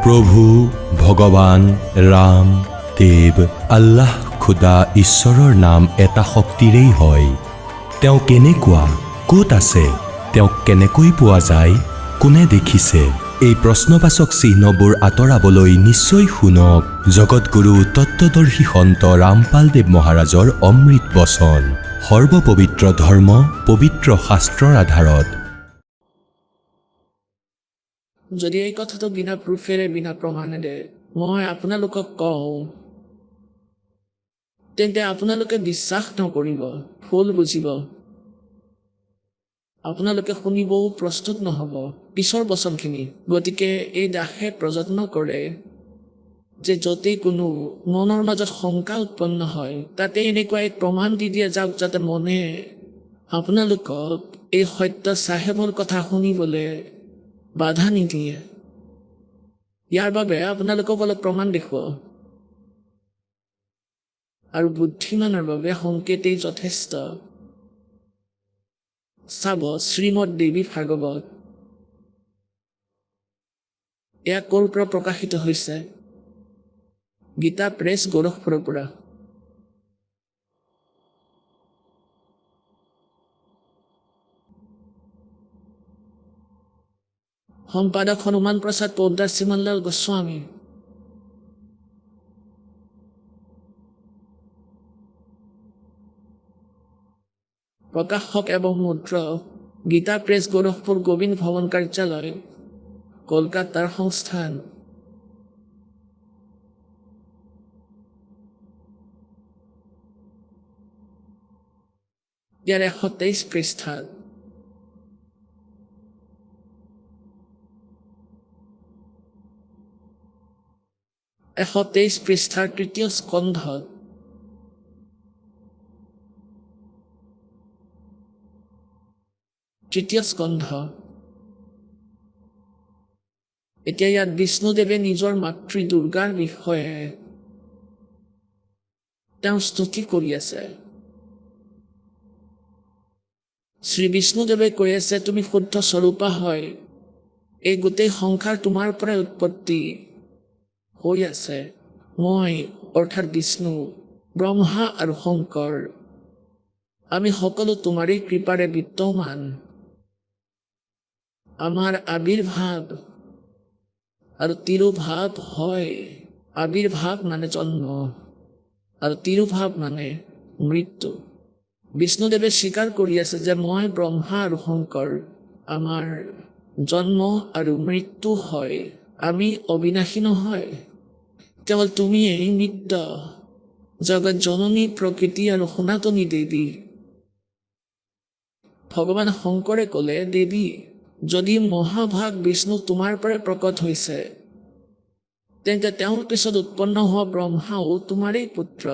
প্ৰভু ভগৱান ৰাম দেৱ আল্লাহ খুদা ঈশ্বৰৰ নাম এটা শক্তিৰেই হয়। তেওঁ কেনেকুৱা, ক'ত আছে, তেওঁক কেনেকৈ পোৱা যায়, কোনে দেখিছে? এই প্ৰশ্নবাচক চিহ্নবোৰ আঁতৰাবলৈ নিশ্চয় শুনক জগতগুৰু তত্ত্বদৰ্শী সন্ত ৰামপাল দেৱ মহাৰাজৰ অমৃত বচন। সৰ্বপবিত্ৰ ধৰ্ম পবিত্ৰ শাস্ত্ৰৰ আধাৰত। যদি এই কথাটো বিনা প্ৰুফেৰে বিনা প্ৰমাণেৰে মই আপোনালোকক কওঁ, তেন্তে আপোনালোকে বিশ্বাস নকৰিব, ভুল বুজিব। আপোনালোকে শুনিবও প্ৰস্তুত নহ'ব পিছৰ বচনখিনি। গতিকে এই দাসে প্ৰযত্ন কৰে যে য'তেই কোনো মনৰ মাজত শংকা উৎপন্ন হয় তাতে এনেকুৱা এক প্ৰমাণ দি দিয়ে যাওক, যাতে মনে আপোনালোকক এই সত্য চাহেবৰ কথা শুনিবলৈ বাধা নিদিয়ে। ইয়াৰ বাবে আপোনালোকক অলপ প্ৰমাণ দেখুৱাও, আৰু বুদ্ধিমানৰ বাবে সংকেতেই যথেষ্ট। চাব শ্ৰীমদ দেৱী ভাগৱত। এয়া ক'ৰ পৰা প্ৰকাশিত হৈছে? গীতা প্ৰেছ, গোৰখপুৰৰ পৰা। সম্পাদক হনুমান প্ৰসাদ পোদ্দাৰ শ্ৰীমনলাল গোস্বামী। প্ৰকাশক এবং মুদ্ৰক গীতা প্ৰেছ, গোৰখপুৰ, গোবিন্দ ভৱন কাৰ্যালয়, কলকাতাৰ সংস্থান। ইয়াৰ 123 পৃষ্ঠাত পৃষ্ঠাৰ তৃতীয় স্কন্ধত তৃতীয় স্কন্ধ। এতিয়া ইয়াত বিষ্ণুদেৱে নিজৰ মাতৃ দুৰ্গাৰ বিষয়ে তেওঁ স্তুতি কৰি আছে। শ্ৰী বিষ্ণুদেৱে কৈ আছে, তুমি শুদ্ধ স্বৰূপা হয়, এই গোটেই সংসাৰ তোমাৰ পৰাই উৎপত্তি হৈ আছে। মই অৰ্থাৎ বিষ্ণু, ব্ৰহ্মা আৰু শংকৰ, আমি সকলো তোমাৰেই কৃপাৰে বিদ্যমান। আমাৰ আবিৰ্ভাৱ আৰু তিৰোভাৱ হয়। আবিৰ্ভাৱ মানে জন্ম আৰু তিৰোভাৱ মানে মৃত্যু। বিষ্ণুদেৱে স্বীকাৰ কৰি আছে যে মই ব্ৰহ্মা আৰু শংকৰ, আমাৰ জন্ম আৰু মৃত্যু হয়। আমি অবিনাশী নহয়, কেৱল তুমিয়েই নিত্য জগত জননী প্ৰকৃতি আৰু সনাতনী দেৱী। ভগৱান শংকৰে ক'লে, দেৱী, যদি মহাভাগ বিষ্ণু তোমাৰ পৰাই প্ৰকট হৈছে, তেন্তে তেওঁৰ পিছত উৎপন্ন হোৱা ব্ৰহ্মাও তোমাৰেই পুত্ৰ।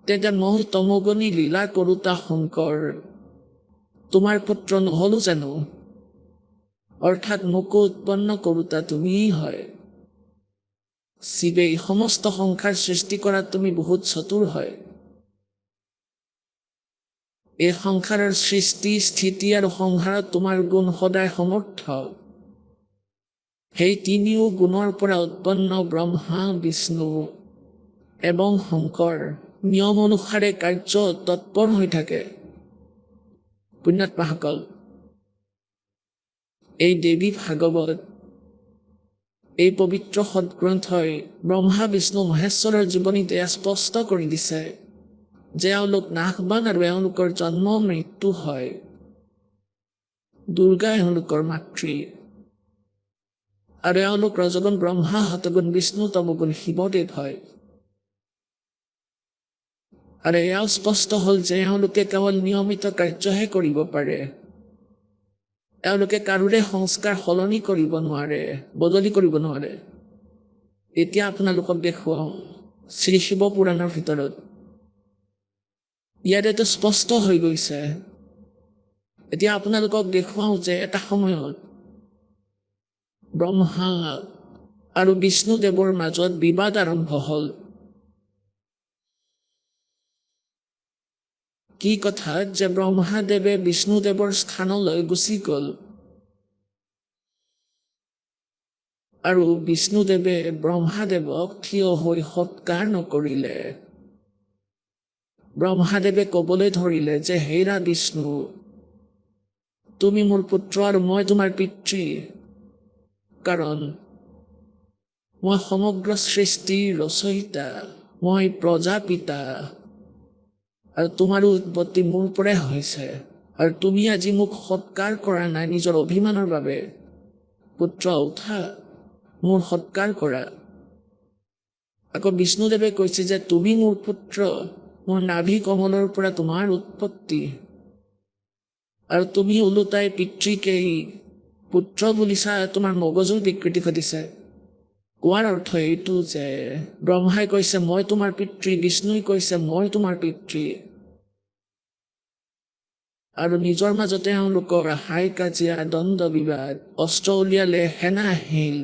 তেন্তে মই তমোগুণী লীলা কৰোতা শংকৰ তোমাৰ পুত্ৰ নহলো জানো? অৰ্থাৎ মোকো উৎপন্ন কৰোতা তুমিয়েই হয়। শিৱে সমস্ত সংসাৰ সৃষ্টি কৰাত তুমি বহুত চতুৰ হয়। এই সংসাৰৰ সৃষ্টি, স্থিতি আৰু সংহাৰত তোমাৰ গুণ সদায় সমৰ্থ। সেই তিনিও গুণৰ পৰা উৎপন্ন ব্ৰহ্মা, বিষ্ণু এবং শংকৰ নিয়ম অনুসাৰে কাৰ্য তৎপৰ হৈ থাকে। পুণ্যাত্মাসকল, এই দেৱী ভাগৱত, এই পবিত্ৰ সৎগ্ৰন্থই ব্ৰহ্মা, বিষ্ণু, মহেশ্বৰৰ জীৱনীতে স্পষ্ট কৰি দিছে যে এওঁলোক নাশবান আৰু এওঁলোকৰ জন্ম মৃত্যু হয়। দুৰ্গা এওঁলোকৰ মাতৃ আৰু এওঁলোক ৰজগুণ ব্ৰহ্মা, শতগুণ বিষ্ণু, তমগুণ শিৱদেৱ হয়। আৰু এয়াও স্পষ্ট হ'ল যে এওঁলোকে কেৱল নিয়মিত কাৰ্যহে কৰিব পাৰে। এওঁলোকে কাৰোৰে সংস্কাৰ সলনি কৰিব নোৱাৰে, বদলি কৰিব নোৱাৰে। এতিয়া আপোনালোকক দেখুৱাওঁ শ্ৰী শিৱ পুৰাণৰ ভিতৰত। ইয়াত স্পষ্ট হৈ গৈছে। এতিয়া আপোনালোকক দেখুৱাওঁ যে এটা সময়ত ব্ৰহ্মা আৰু বিষ্ণুদেৱৰ মাজত বিবাদ আৰম্ভ হ'ল। কি কথাত যে ব্ৰহ্মাদেৱে বিষ্ণুদেৱৰ স্থানলৈ গুচি গ'ল আৰু বিষ্ণুদেৱে ব্ৰহ্মাদেৱক থিয় হৈ সৎকাৰ নকৰিলে। ব্ৰহ্মাদেৱে ক'বলৈ ধৰিলে যে হেৰা বিষ্ণু, তুমি মোৰ পুত্ৰ আৰু মই তোমাৰ পিতৃ, কাৰণ মই সমগ্ৰ সৃষ্টিৰ ৰচয়িতা, মই প্ৰজাপিতা, আৰু তোমাৰো উৎপত্তি মোৰ পৰাই হৈছে, আৰু তুমি আজি মোক সৎকাৰ কৰা নাই নিজৰ অভিমানৰ বাবে। পুত্ৰ উঠা, মোৰ সৎকাৰ কৰা। আকৌ বিষ্ণুদেৱে কৈছে যে তুমি মোৰ পুত্ৰ, মোৰ নাভি কমলৰ পৰা তোমাৰ উৎপত্তি, আৰু তুমি ওলোটাই পিতৃকেই পুত্ৰ বুলিছা, তোমাৰ মগজুৰ বিকৃতি ঘটিছে। কোৱাৰ অৰ্থ এইটো যে ব্ৰহ্মাই কৈছে মই তোমাৰ পিতৃ, বিষ্ণুই কৈছে মই তোমাৰ পিতৃ, আৰু নিজৰ মাজতে এওঁলোকৰ হাই কাজিয়া, দ্বন্দ্ব বিবাদ, অস্ত্ৰ উলিয়ালে, সেনা আহিল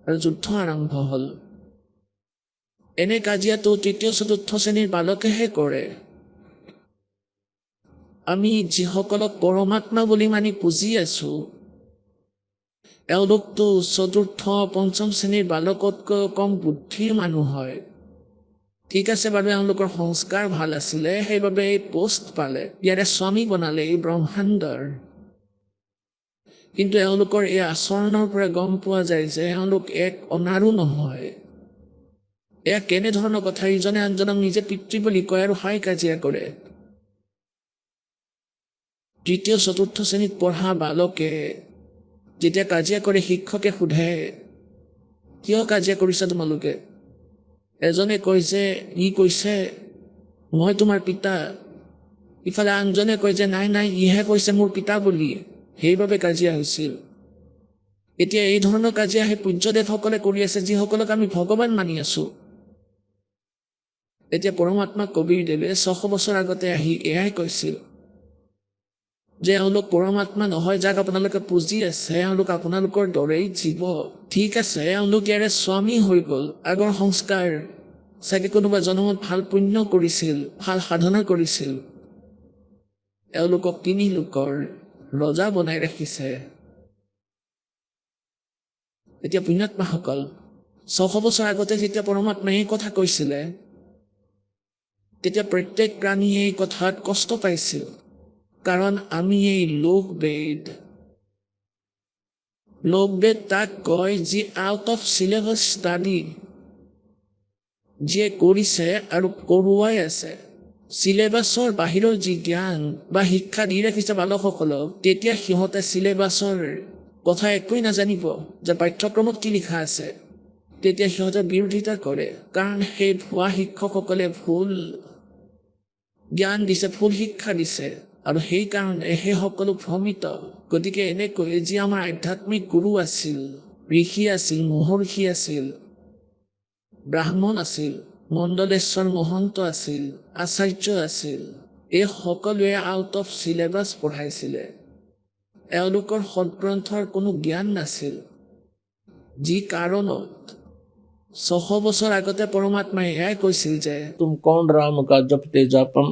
আৰু যুদ্ধ আৰম্ভ হ'ল। এনে কাজিয়াটো তৃতীয় চতুৰ্থ শ্ৰেণীৰ বালকেহে কৰে। আমি যিসকলক পৰমাত্মা বুলি মানি পুজি আছো, এওঁলোকতো চতুৰ্থ পঞ্চম শ্ৰেণীৰ বালকতকৈ কম বুদ্ধিৰ মানুহ হয়। ঠিক আছে বাৰু, এওঁলোকৰ সংস্কাৰ ভাল আছিলে, সেইবাবে এই পোষ্ট পালে, ইয়াৰে স্বামী বনালে এই ব্ৰহ্মাণ্ডৰ। কিন্তু এওঁলোকৰ এই আচৰণৰ পৰা গম পোৱা যায় যে এওঁলোক এক অনাৰো নহয়। এয়া কেনেধৰণৰ কথা, ইজনে আনজনক নিজে পিতৃ বুলি কয় আৰু হাই কাজিয়া কৰে। তৃতীয় চতুৰ্থ শ্ৰেণীত পঢ়া বালকে যেতিয়া কাজিয়া কৰে, শিক্ষকে সোধে কিয় কাজিয়া কৰিছা তোমালোকে? এজনে কৈছে, ই কৈছে মই তোমাৰ পিতা, ইফালে আনজনে কয় যে নাই নাই, ইহে কৈছে মোৰ পিতা বুলি, সেইবাবে কাজিয়া হৈছিল। এতিয়া এই ধৰণৰ কাজিয়া সেই পূজ্যদেৱসকলে কৰি আছে, যিসকলক আমি ভগৱান মানি আছো। এতিয়া পৰমাত্মা কবিৰদেৱে 600 বছৰ আগতে আহি এয়াই কৈছিল যে এওঁলোক পৰমাত্মা নহয়, যাক আপোনালোকে পুজি আছে, এওঁলোক আপোনালোকৰ দৰেই জীৱ। ঠিক আছে, এওঁলোক ইয়াৰে স্বামী হৈ গ'ল, আগৰ সংস্কাৰ, চাগে কোনোবা জন্মত ভাল পুণ্য কৰিছিল, ভাল সাধনা কৰিছিল, এওঁলোকক তিনি লোকৰ ৰজা বনাই ৰাখিছে। এতিয়া পুণ্যাত্মাসকল, 600 বছৰ আগতে যেতিয়া পৰমাত্মাই এই কথা কৈছিলে, তেতিয়া প্ৰত্যেক প্ৰাণীয়ে এই কথাত কষ্ট পাইছিল, কাৰণ আমি এই লোকবেদ তাক কয় যি আউট অফ চিলেবাছ ষ্টাডি, যিয়ে কৰিছে আৰু কৰোৱাই আছে। চিলেবাছৰ বাহিৰৰ যি জ্ঞান বা শিক্ষা দি ৰাখিছে বালকসকলক, তেতিয়া সিহঁতে চিলেবাছৰ কথা একোৱেই নাজানিব যে পাঠ্যক্ৰমত কি লিখা আছে। তেতিয়া সিহঁতে বিৰোধিতা কৰে, কাৰণ সেই ভুৱা শিক্ষকসকলে ভুল জ্ঞান দিছে, ভুল শিক্ষা দিছে, আৰু সেইকাৰণে সেই সকলো ভ্ৰমিত। গতিকে এনেকৈ যি আমাৰ আধ্যাত্মিক গুৰু আছিল, ঋষি আছিল, মহৰ্ষি আছিল, ব্ৰাহ্মণ আছিল, মণ্ডলেশ্বৰ মহন্ত আছিল, আচাৰ্য আছিল, এই সকলোৱে আউট অফ চিলেবাছ পঢ়াইছিলে। এওঁলোকৰ সদগ্ৰন্থৰ কোনো জ্ঞান নাছিল, যি কাৰণত 600 বছৰ আগতে পৰমাত্মাই এয়াই কৈছিল যে তুম কৌন ৰাম কা জপতে জাপম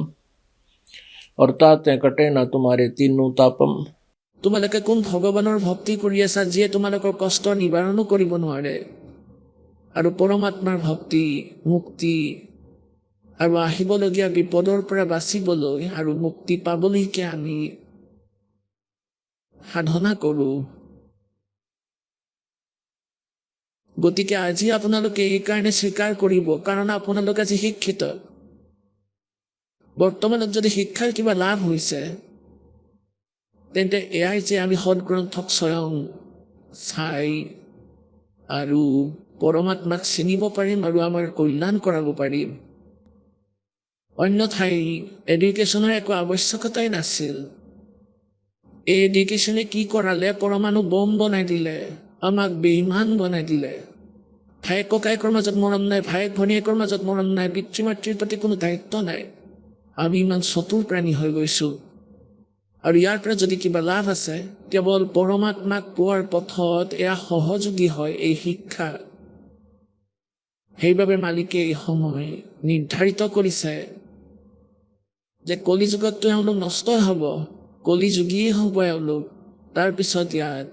और ताते कटे ना तुम्हारे तीनों तापम। তোমালোকে কোন ভগৱানৰ ভক্তি কৰি আছা, যিয়ে তোমালোকৰ কষ্ট নিবাৰণো কৰিব নোৱাৰে। আৰু পৰমাত্মাৰ ভক্তি, মুক্তি আৰু আহিবলগীয়া বিপদৰ পৰা বাচিবলৈ আৰু মুক্তি পাবলৈকে আমি সাধনা কৰোঁ। গতিকে আজি আপোনালোকে এইকাৰণে স্বীকাৰ কৰিব, কাৰণ আপোনালোক আজি শিক্ষিত। বৰ্তমানত যদি শিক্ষাৰ কিবা লাভ হৈছে, তেন্তে এয়াই যে আমি সদগ্ৰন্থক স্বয়ং চাই আৰু পৰমাত্মাক চিনিব পাৰিম আৰু আমাৰ কল্যাণ কৰাব পাৰিম। অন্যথাই এডুকেশ্যনৰ একো আৱশ্যকতাই নাছিল। এই এডুকেশ্যনে কি কৰালে? পৰমাণু বম বনাই দিলে, আমাক বেইমান বনাই দিলে। ভায়েক ককায়েকৰ মাজত মৰম নাই, ভায়েক ভনীয়েকৰ মাজত মৰম নাই, পিতৃ মাতৃৰ প্ৰতি কোনো দায়িত্ব নাই। আমি ইমান চতুৰ প্ৰাণী হৈ গৈছোঁ। আৰু ইয়াৰ পৰা যদি কিবা লাভ আছে, কেৱল পৰমাত্মাক পোৱাৰ পথত এয়া সহযোগী হয় এই শিক্ষা। সেইবাবে মালিকে এই সময় নিৰ্ধাৰিত কৰিছে যে কলিযুগততো এওঁলোক নষ্টই হ'ব, কলিযুগীয়ে হ'ব এওঁলোক। তাৰপিছত ইয়াত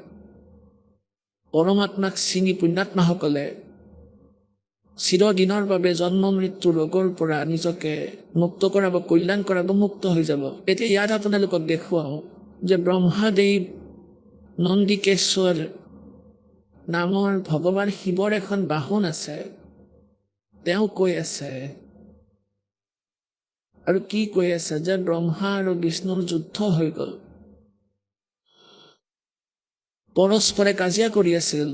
পৰমাত্মাক চিনি পুণ্যাত্মাসকলে চিৰদিনৰ বাবে জন্ম মৃত্যু ৰোগৰ পৰা নিজকে মুক্ত কৰাব, কল্যাণ কৰাব, মুক্ত হৈ যাব। এতিয়া ইয়াত আপোনালোকক দেখুৱাওঁ যে ব্ৰহ্মাদেৱ নন্দিকেশ্বৰ নামৰ ভগৱান শিৱৰ এখন বাহন আছে। তেওঁ কৈ আছে, আৰু কি কৈ আছে, যে ব্ৰহ্মা আৰু বিষ্ণুৰ যুদ্ধ হৈ গ'ল, পৰস্পৰে কাজিয়া কৰি আছিল।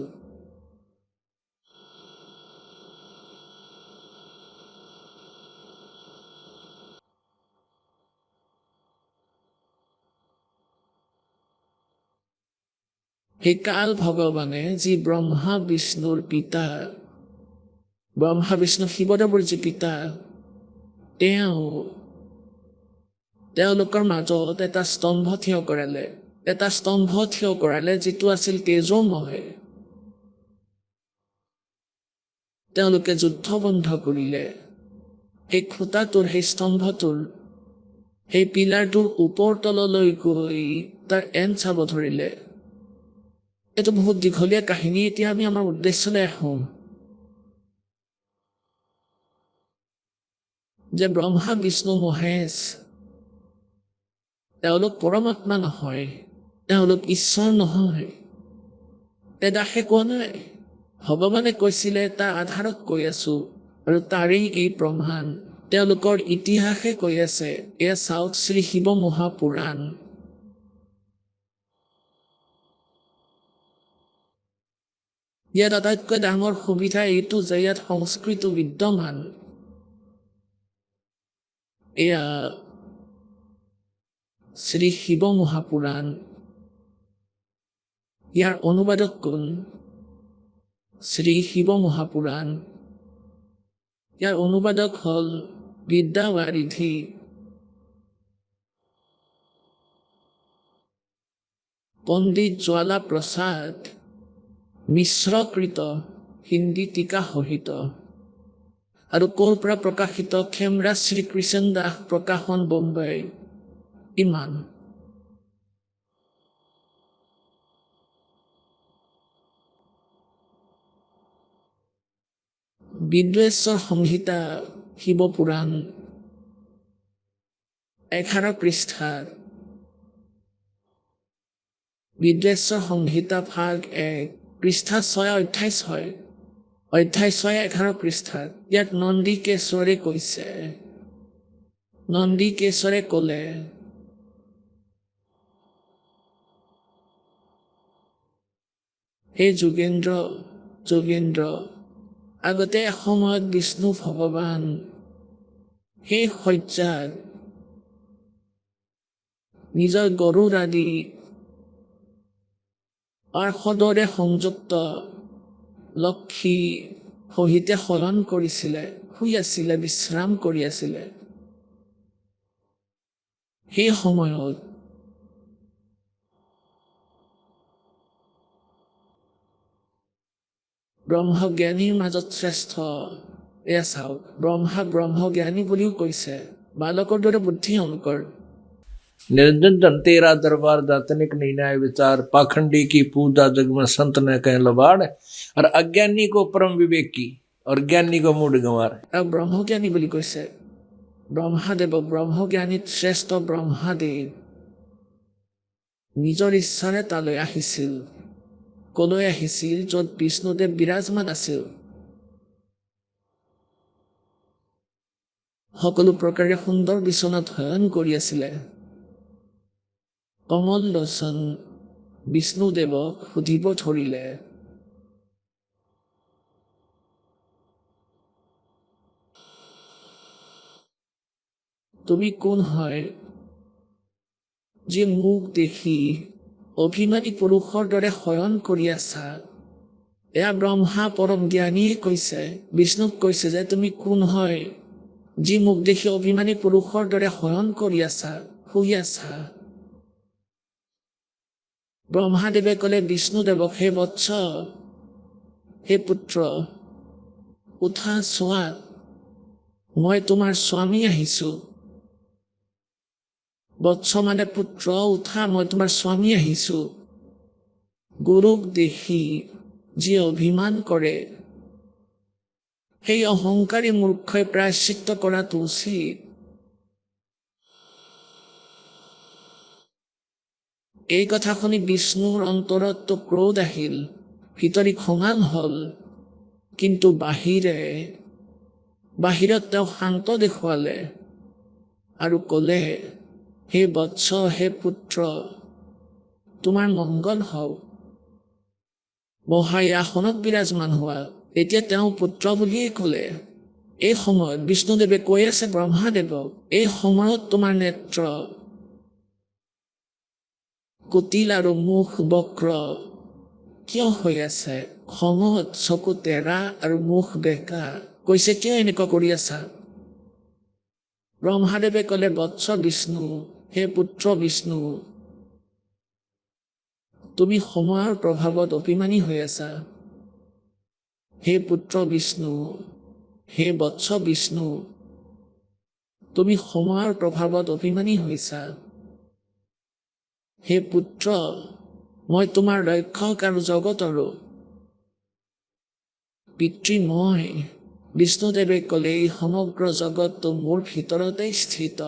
সেই কাল ভগৱানে, যি ব্ৰহ্মা বিষ্ণুৰ পিতা, ব্ৰহ্মা বিষ্ণু শিৱদেৱৰ যি পিতা, তেওঁলোকৰ মাজত এটা স্তম্ভ থিয় কৰালে, যিটো আছিল তেজোময়। তেওঁলোকে যুদ্ধ বন্ধ কৰিলে। সেই খুঁটাটোৰ, সেই স্তম্ভটোৰ, সেই পিলাৰটোৰ ওপৰ তললৈ গৈ তাৰ এণ্ড চাব ধৰিলে। এইটো বহুত দীঘলীয়া কাহিনী। এতিয়া আমি আমাৰ উদ্দেশ্যলৈ আহোঁ, যে ব্ৰহ্মা বিষ্ণু মহেশ তেওঁলোক পৰমাত্মা নহয়, তেওঁলোক ঈশ্বৰ নহয়। দাসে কোৱা নাই, ভগৱানে কৈছিলে, তাৰ আধাৰত কৈ আছো, আৰু তাৰেই এই প্ৰমাণ। তেওঁলোকৰ ইতিহাসে কৈ আছে। এয়া চাওক, শ্ৰী শিৱ মহাপুৰাণ। ইয়াত আটাইতকৈ ডাঙৰ সুবিধা এইটো যে ইয়াত সংস্কৃত বিদ্যমান। এয়া শ্ৰী শিৱ মহাপুৰাণ। ইয়াৰ অনুবাদক কোন? শ্ৰী শিৱ মহাপুৰাণ। ইয়াৰ অনুবাদক হ'ল বিদ্যাৱাৰিধি। পণ্ডিত জ্বালা প্ৰসাদ মিশ্ৰকৃত হিন্দী টিকা সহিত। আৰু ক'ৰ পৰা প্ৰকাশিত? খেমৰাজ শ্ৰীকৃষ্ণ দাস প্ৰকাশন, বোম্বাই। ইমান। বিদ্বেশ্বৰ সংহিতা শিৱপুৰাণ 11 পৃষ্ঠাৰ। বিদ্বেশ্বৰ সংহিতা ভাগ 1 পৃষ্ঠা 6 অধ্যায় 6। অধ্যায় 6 11 পৃষ্ঠাত। ইয়াত নন্দিকেশ্বৰে কৈছে, নন্দিকেশ্বৰে ক'লে, হে যোগেন্দ্ৰ, আগতে এসময়ত বিষ্ণু ভগৱান সেই শয্যাৰ নিজৰ গৰুৰ আদি পাৰ্ষদৰে সংযুক্ত লক্ষী সহিতে শয়ন কৰিছিলে, শুই আছিলে, বিশ্ৰাম কৰি আছিলে। সেই সময়ত ব্ৰহ্মজ্ঞানীৰ মাজত শ্ৰেষ্ঠ, এয়া চাওক, ব্ৰহ্মজ্ঞানী বুলিও কৈছে। বালকৰ দৰে বুদ্ধি অংকৰ। निर्जन तेरा दरबार दातनिक निर्णय विचार पाखंडी की पूजा जग में संत ने कह लबाड़ और अज्ञानी को परम विवेकी और ज्ञानी को मूड गंवार। আৰু ব্ৰহ্মজ্ঞানী বুলি কৈছে ব্ৰহ্মাদেৱ। ব্ৰহ্মজ্ঞানীত শ্ৰেষ্ঠ ব্ৰহ্মাদেৱ নিজৰ ইচ্ছাৰে তালৈ আহিছিল। কলৈ আহিছিল? য'ত বিষ্ণুদেৱ বিৰাজমান আছিল। সকলো প্ৰকাৰে সুন্দৰ বিচনাত শয়ন কৰি আছিলে। কমল লোচন বিষ্ণুদেৱক সুধিব ধৰিলে, তুমি কোন হয়, যি মোক দেখি অভিমানী পুৰুষৰ দৰে শয়ন কৰি আছা? এয়া ব্ৰহ্মা পৰম জ্ঞানীয়ে কৈছে, বিষ্ণুক কৈছে যে তুমি কোন হয়, যি মোক দেখি অভিমানী পুৰুষৰ দৰে শয়ন কৰি আছা, শুই আছা? ব্ৰহ্মাদেৱে ক'লে বিষ্ণুদেৱক, হে বৎস, হে পুত্ৰ, উঠা, চোৱা, মই তোমাৰ স্বামী আহিছো। বৎস মানে পুত্ৰ, উঠা, মই তোমাৰ স্বামী আহিছো। গুৰুক দেখি যি অভিমান কৰে সেই অহংকাৰী মূৰ্খই প্ৰায়শ্চিত্ত কৰাটো উচিত। এই কথা শুনি বিষ্ণুৰ অন্তৰত ক্ৰোধ আহিল, ভিতৰি খঙাল হ'ল, কিন্তু বাহিৰত তেওঁ শান্ত দেখুৱালে আৰু ক'লে, হে বৎস, হে পুত্ৰ, তোমাৰ মংগল হওক, বহাই আসনত বিৰাজমান হোৱা। এতিয়া তেওঁ পুত্ৰ বুলিয়েই ক'লে। এই সময়ত বিষ্ণুদেৱে কৈ আছে ব্ৰহ্মাদেৱক, এই সময়ত তোমাৰ নেত্ৰ কুটিল আৰু মুখ বক্ৰ কিয় হৈ আছে? খঙত চকু টেৰা আৰু মুখ বেকা। কৈছে, কিয় এনেকুৱা কৰি আছা? ব্ৰহ্মাদেৱে ক'লে, বৎস বিষ্ণু, হে পুত্ৰ বিষ্ণু, তুমি সময়ৰ প্ৰভাৱত অভিমানী হৈ আছা। হে পুত্ৰ বিষ্ণু, হে বৎস বিষ্ণু, তুমি সময়ৰ প্ৰভাৱত অভিমানী হৈছা। হে পুত্ৰ, মই তোমাৰ ৰক্ষক আৰু জগতৰো পিতৃ মই। বিষ্ণুদেৱে ক'লে, এই সমগ্ৰ জগতটো মোৰ ভিতৰতেই স্থিত।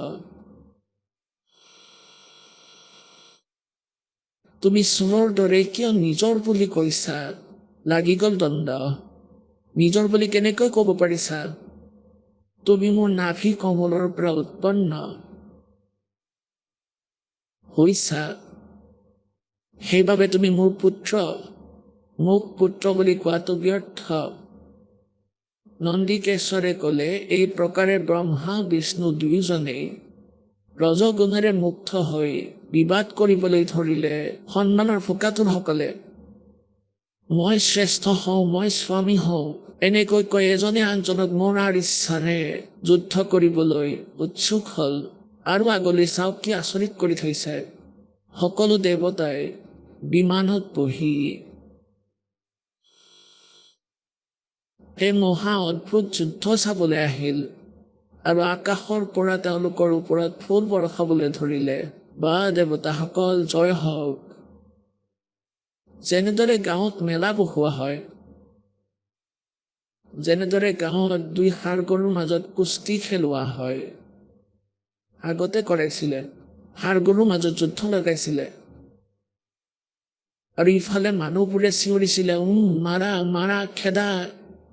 তুমি চোৰৰ দৰে কিয় নিজৰ বুলি কৈছা? লাগি গ'ল দণ্ড। নিজৰ বুলি কেনেকৈ ক'ব পাৰিছা? তুমি মোৰ নাভি কমলৰ পৰা উৎপন্ন হৈছা, সেইবাবে তুমি মোৰ পুত্ৰ। মোক পুত্ৰ বুলি কোৱাটো ব্যৰ্থ। নন্দিকেশ্বৰে ক'লে, এই প্ৰকাৰে ব্ৰহ্মা বিষ্ণু দুয়োজনেই ৰজগুণেৰে মুক্ত হৈ বিবাদ কৰিবলৈ ধৰিলে। সন্মানৰ ফোকাতুৰসকলে মই শ্ৰেষ্ঠ হওঁ, মই স্বামী হওঁ, এনেকৈ কৈ এজনে আনজনক মৰাৰ ইচ্ছাৰে যুদ্ধ কৰিবলৈ উৎসুক হ'ল। আৰু আগলৈ চাওক কি আচৰিত কৰি থৈছে। সকলো দেৱতাই বিমানত বহি সেই মহা অদ্ভুত যুদ্ধ চাবলৈ আহিল আৰু আকাশৰ পৰা তেওঁলোকৰ ওপৰত ফুল বৰষাবলৈ ধৰিলে। বা দেৱতাসকল জয় হওক। যেনেদৰে গাঁৱত মেলা বহোৱা হয়, যেনেদৰে গাঁৱত দুই ষাঁড় গৰুৰ মাজত কুস্তি খেলোৱা হয়, আগতে কৰাইছিলে। ষাঁড় গৰুৰ মাজত যুদ্ধ লগাইছিলে আৰু ইফালে মানুহবোৰে চিঞৰিছিলে, মাৰা মাৰা খেদা।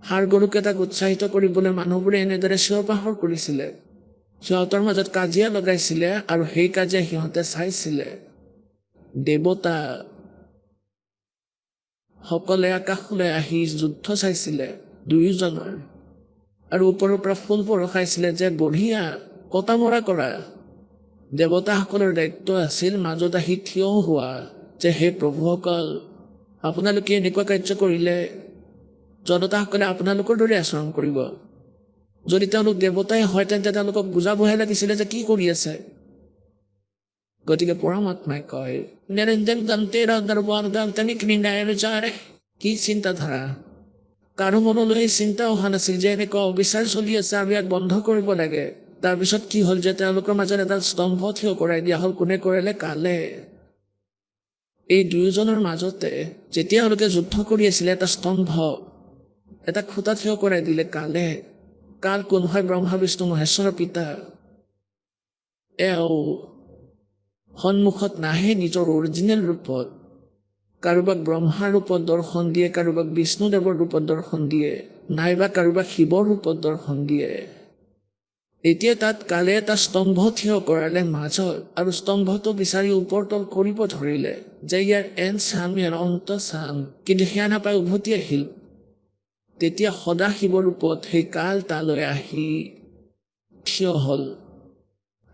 ষাঁড় গৰুকেইটাক উৎসাহিত কৰিবলৈ মানুহবোৰে এনেদৰে চিঞৰ বাখৰ কৰিছিলে। সিহঁতৰ মাজত কাজিয়া লগাইছিলে আৰু সেই কাজিয়া সিহঁতে চাইছিলে। দেৱতা সকলে আকাশলৈ আহি যুদ্ধ চাইছিলে দুয়োজনৰ, আৰু ওপৰৰ পৰা ফুল বৰষাইছিলে যে বঢ়িয়া, কটা মৰা কৰা। দেৱতাসকলৰ দায়িত্ব আছিল মাজত আহি থিয় হোৱা, যে হে প্ৰভুসকল, আপোনালোকে এনেকুৱা কাৰ্য কৰিলে জনতাসকলে আপোনালোকৰ দৰে আচৰণ কৰিব। যদি তেওঁলোক দেৱতাই হয় তেন্তে তেওঁলোকক বুজাবহে লাগিছিলে যে কি কৰি আছে। গতিকে পৰমাত্মাই কয়, কি চিন্তাধাৰা? কাৰো মনলৈ চিন্তা অহা নাছিল যে এনেকুৱা অবিচাৰ চলি আছে আৰু ইয়াক বন্ধ কৰিব লাগে। তাৰপিছত কি হ'ল যে তেওঁলোকৰ মাজত এটা স্তম্ভ থিয় কৰাই দিয়া হ'ল। কোনে কৰিলে? কালে। এই দুয়োজনৰ মাজতে যেতিয়া তেওঁলোকে যুদ্ধ কৰি আছিলে, এটা স্তম্ভ, এটা খুঁটা থিয় কৰাই দিলে কালে। কাল কোন হয়? ব্ৰহ্মা বিষ্ণু মহেশ্বৰৰ পিতা। এওঁ সন্মুখত নাহে নিজৰ অৰিজিনেল ৰূপত। কাৰোবাক ব্ৰহ্মাৰ ৰূপত দৰ্শন দিয়ে, কাৰোবাক বিষ্ণুদেৱৰ ৰূপত দৰ্শন দিয়ে, নাইবা কাৰোবাক শিৱৰ ৰূপত দৰ্শন দিয়ে। এতিয়া তাত কালে এটা স্তম্ভ থিয় কৰালে মাজত, আৰু স্তম্ভটো বিচাৰি ওপৰ তল কৰিব ধৰিলে যে ইয়াৰ এন চাম, ইয়াৰ অন্ত চাম, কিন্তু সেয়া নাপাই উভতি আহিল। তেতিয়া সদাশিৱৰ ৰূপত সেই কাল তালৈ আহি থিয় হ'ল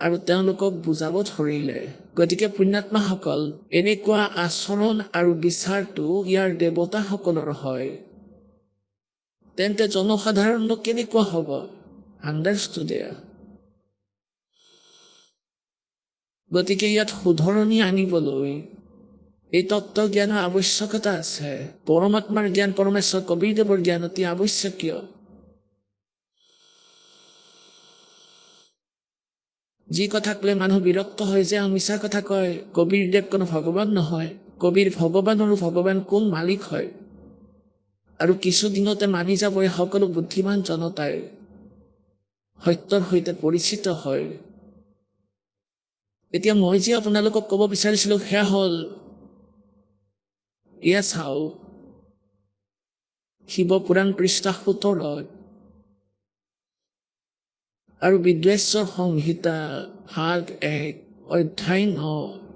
আৰু তেওঁলোকক বুজাব ধৰিলে। গতিকে পুণ্যাত্মাসকল, এনেকুৱা আচৰণ আৰু বিচাৰটো ইয়াৰ দেৱতাসকলৰ হয়, তেন্তে জনসাধাৰণ কেনেকুৱা হ'ব? আণ্ডাৰষ্টুড। গতিকে ইয়াত শুধৰণি আনিবলৈ এই তত্ত্বজ্ঞানৰ আৱশ্যকতা আছে। পৰমাত্মাৰ জ্ঞান, পৰমেশ্বৰ কবিৰদেৱৰ জ্ঞান অতি আৱশ্যকীয়। যি কথাক লৈ মানুহ বিৰক্ত হয় যে মিছা কথা কয়, কবিৰদেৱ কোনো ভগৱান নহয়। কবিৰ ভগৱান আৰু ভগৱান কোন মালিক হয়? আৰু কিছুদিনতে মানি যাব এই সকলো বুদ্ধিমান জনতাই সত্যৰ সৈতে পৰিচিত হয়। এতিয়া মই যে আপোনালোকক ক'ব বিচাৰিছিলোঁ সেয়া হ'ল, এয়া চাওক, শিৱপুৰাণ পৃষ্ঠা 17 আৰু বিদ্বেশ্বৰ সংহিতা ভাগ 1 অধ্যায় 9।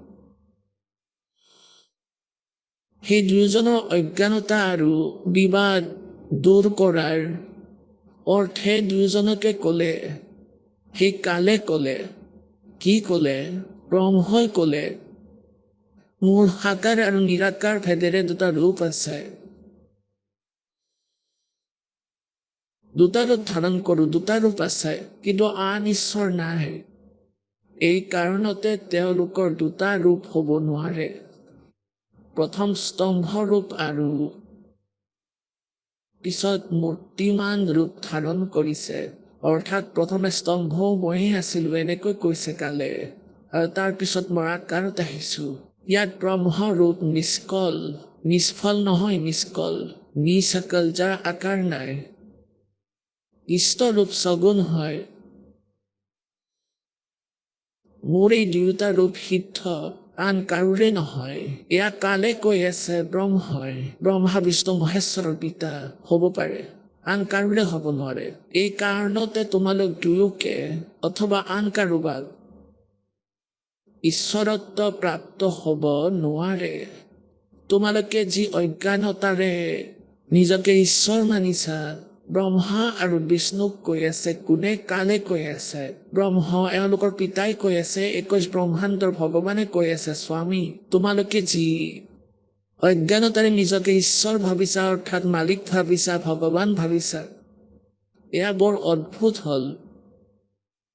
সেই দুয়োজনৰ অজ্ঞানতা আৰু বিবাদ দূৰ কৰাৰ অৰ্থে দুয়োজনকে ক'লে, সেই কালে ক'লে, কি ক'লে? ব্ৰহ্মই ক'লে, মোৰ সাকাৰ আৰু নিৰাকাৰ ভেদেৰে দুটা ৰূপ আছে, দুটা ৰূপ ধাৰণ কৰোঁ, দুটা ৰূপ আছে, কিন্তু আন ঈশ্বৰ নাই। এই কাৰণতে তেওঁলোকৰ দুটা ৰূপ হ'ব নোৱাৰে। প্ৰথম স্তম্ভ ৰূপ আৰু পিছত মূৰ্তিমান ৰূপ ধাৰণ কৰিছে। অৰ্থাৎ প্ৰথমে স্তম্ভও ময়ে আছিলোঁ এনেকৈ কৈছে কালে, আৰু তাৰপিছত মই আকাৰত আহিছোঁ। ইয়াত ব্ৰহ্মৰ ৰূপ নিষ্কল, নিষ্ফল নহয়, নিষ্কল, নিসকল, যাৰ আকাৰ নাই। ইষ্ট ৰূপ সগুণ হয়। মোৰ এই দুয়োটা ৰূপ সিদ্ধ, আন কাৰোৰে নহয়। এয়া কালে কৈ আছে ব্ৰহ্মই, ব্ৰহ্মা বিষ্ণু মহেশ্বৰৰ পিতা হ'ব পাৰে, আন কাৰোৰে হ'ব নোৱাৰে। এই কাৰণতে তোমালোক দুয়োকে অথবা আন কাৰোবাক ঈশ্বৰত্ব প্ৰাপ্ত হ'ব নোৱাৰে। তোমালোকে যি অজ্ঞানতাৰে নিজকে ঈশ্বৰ মানিছা, ব্ৰহ্মা আৰু বিষ্ণুক কৈ আছে কোনে? কালে কৈ আছে। ব্ৰহ্ম এওঁলোকৰ পিতাই কৈ আছে, 21 ব্ৰহ্মাণ্ডৰ ভগৱানে কৈ আছে, স্বামী, তোমালোকে যি অজ্ঞানতাৰে নিজকে ঈশ্বৰ ভাবিছা, অৰ্থাৎ মালিক ভাবিছা, ভগৱান ভাবিছা, এয়া বৰ অদ্ভুত হ'ল,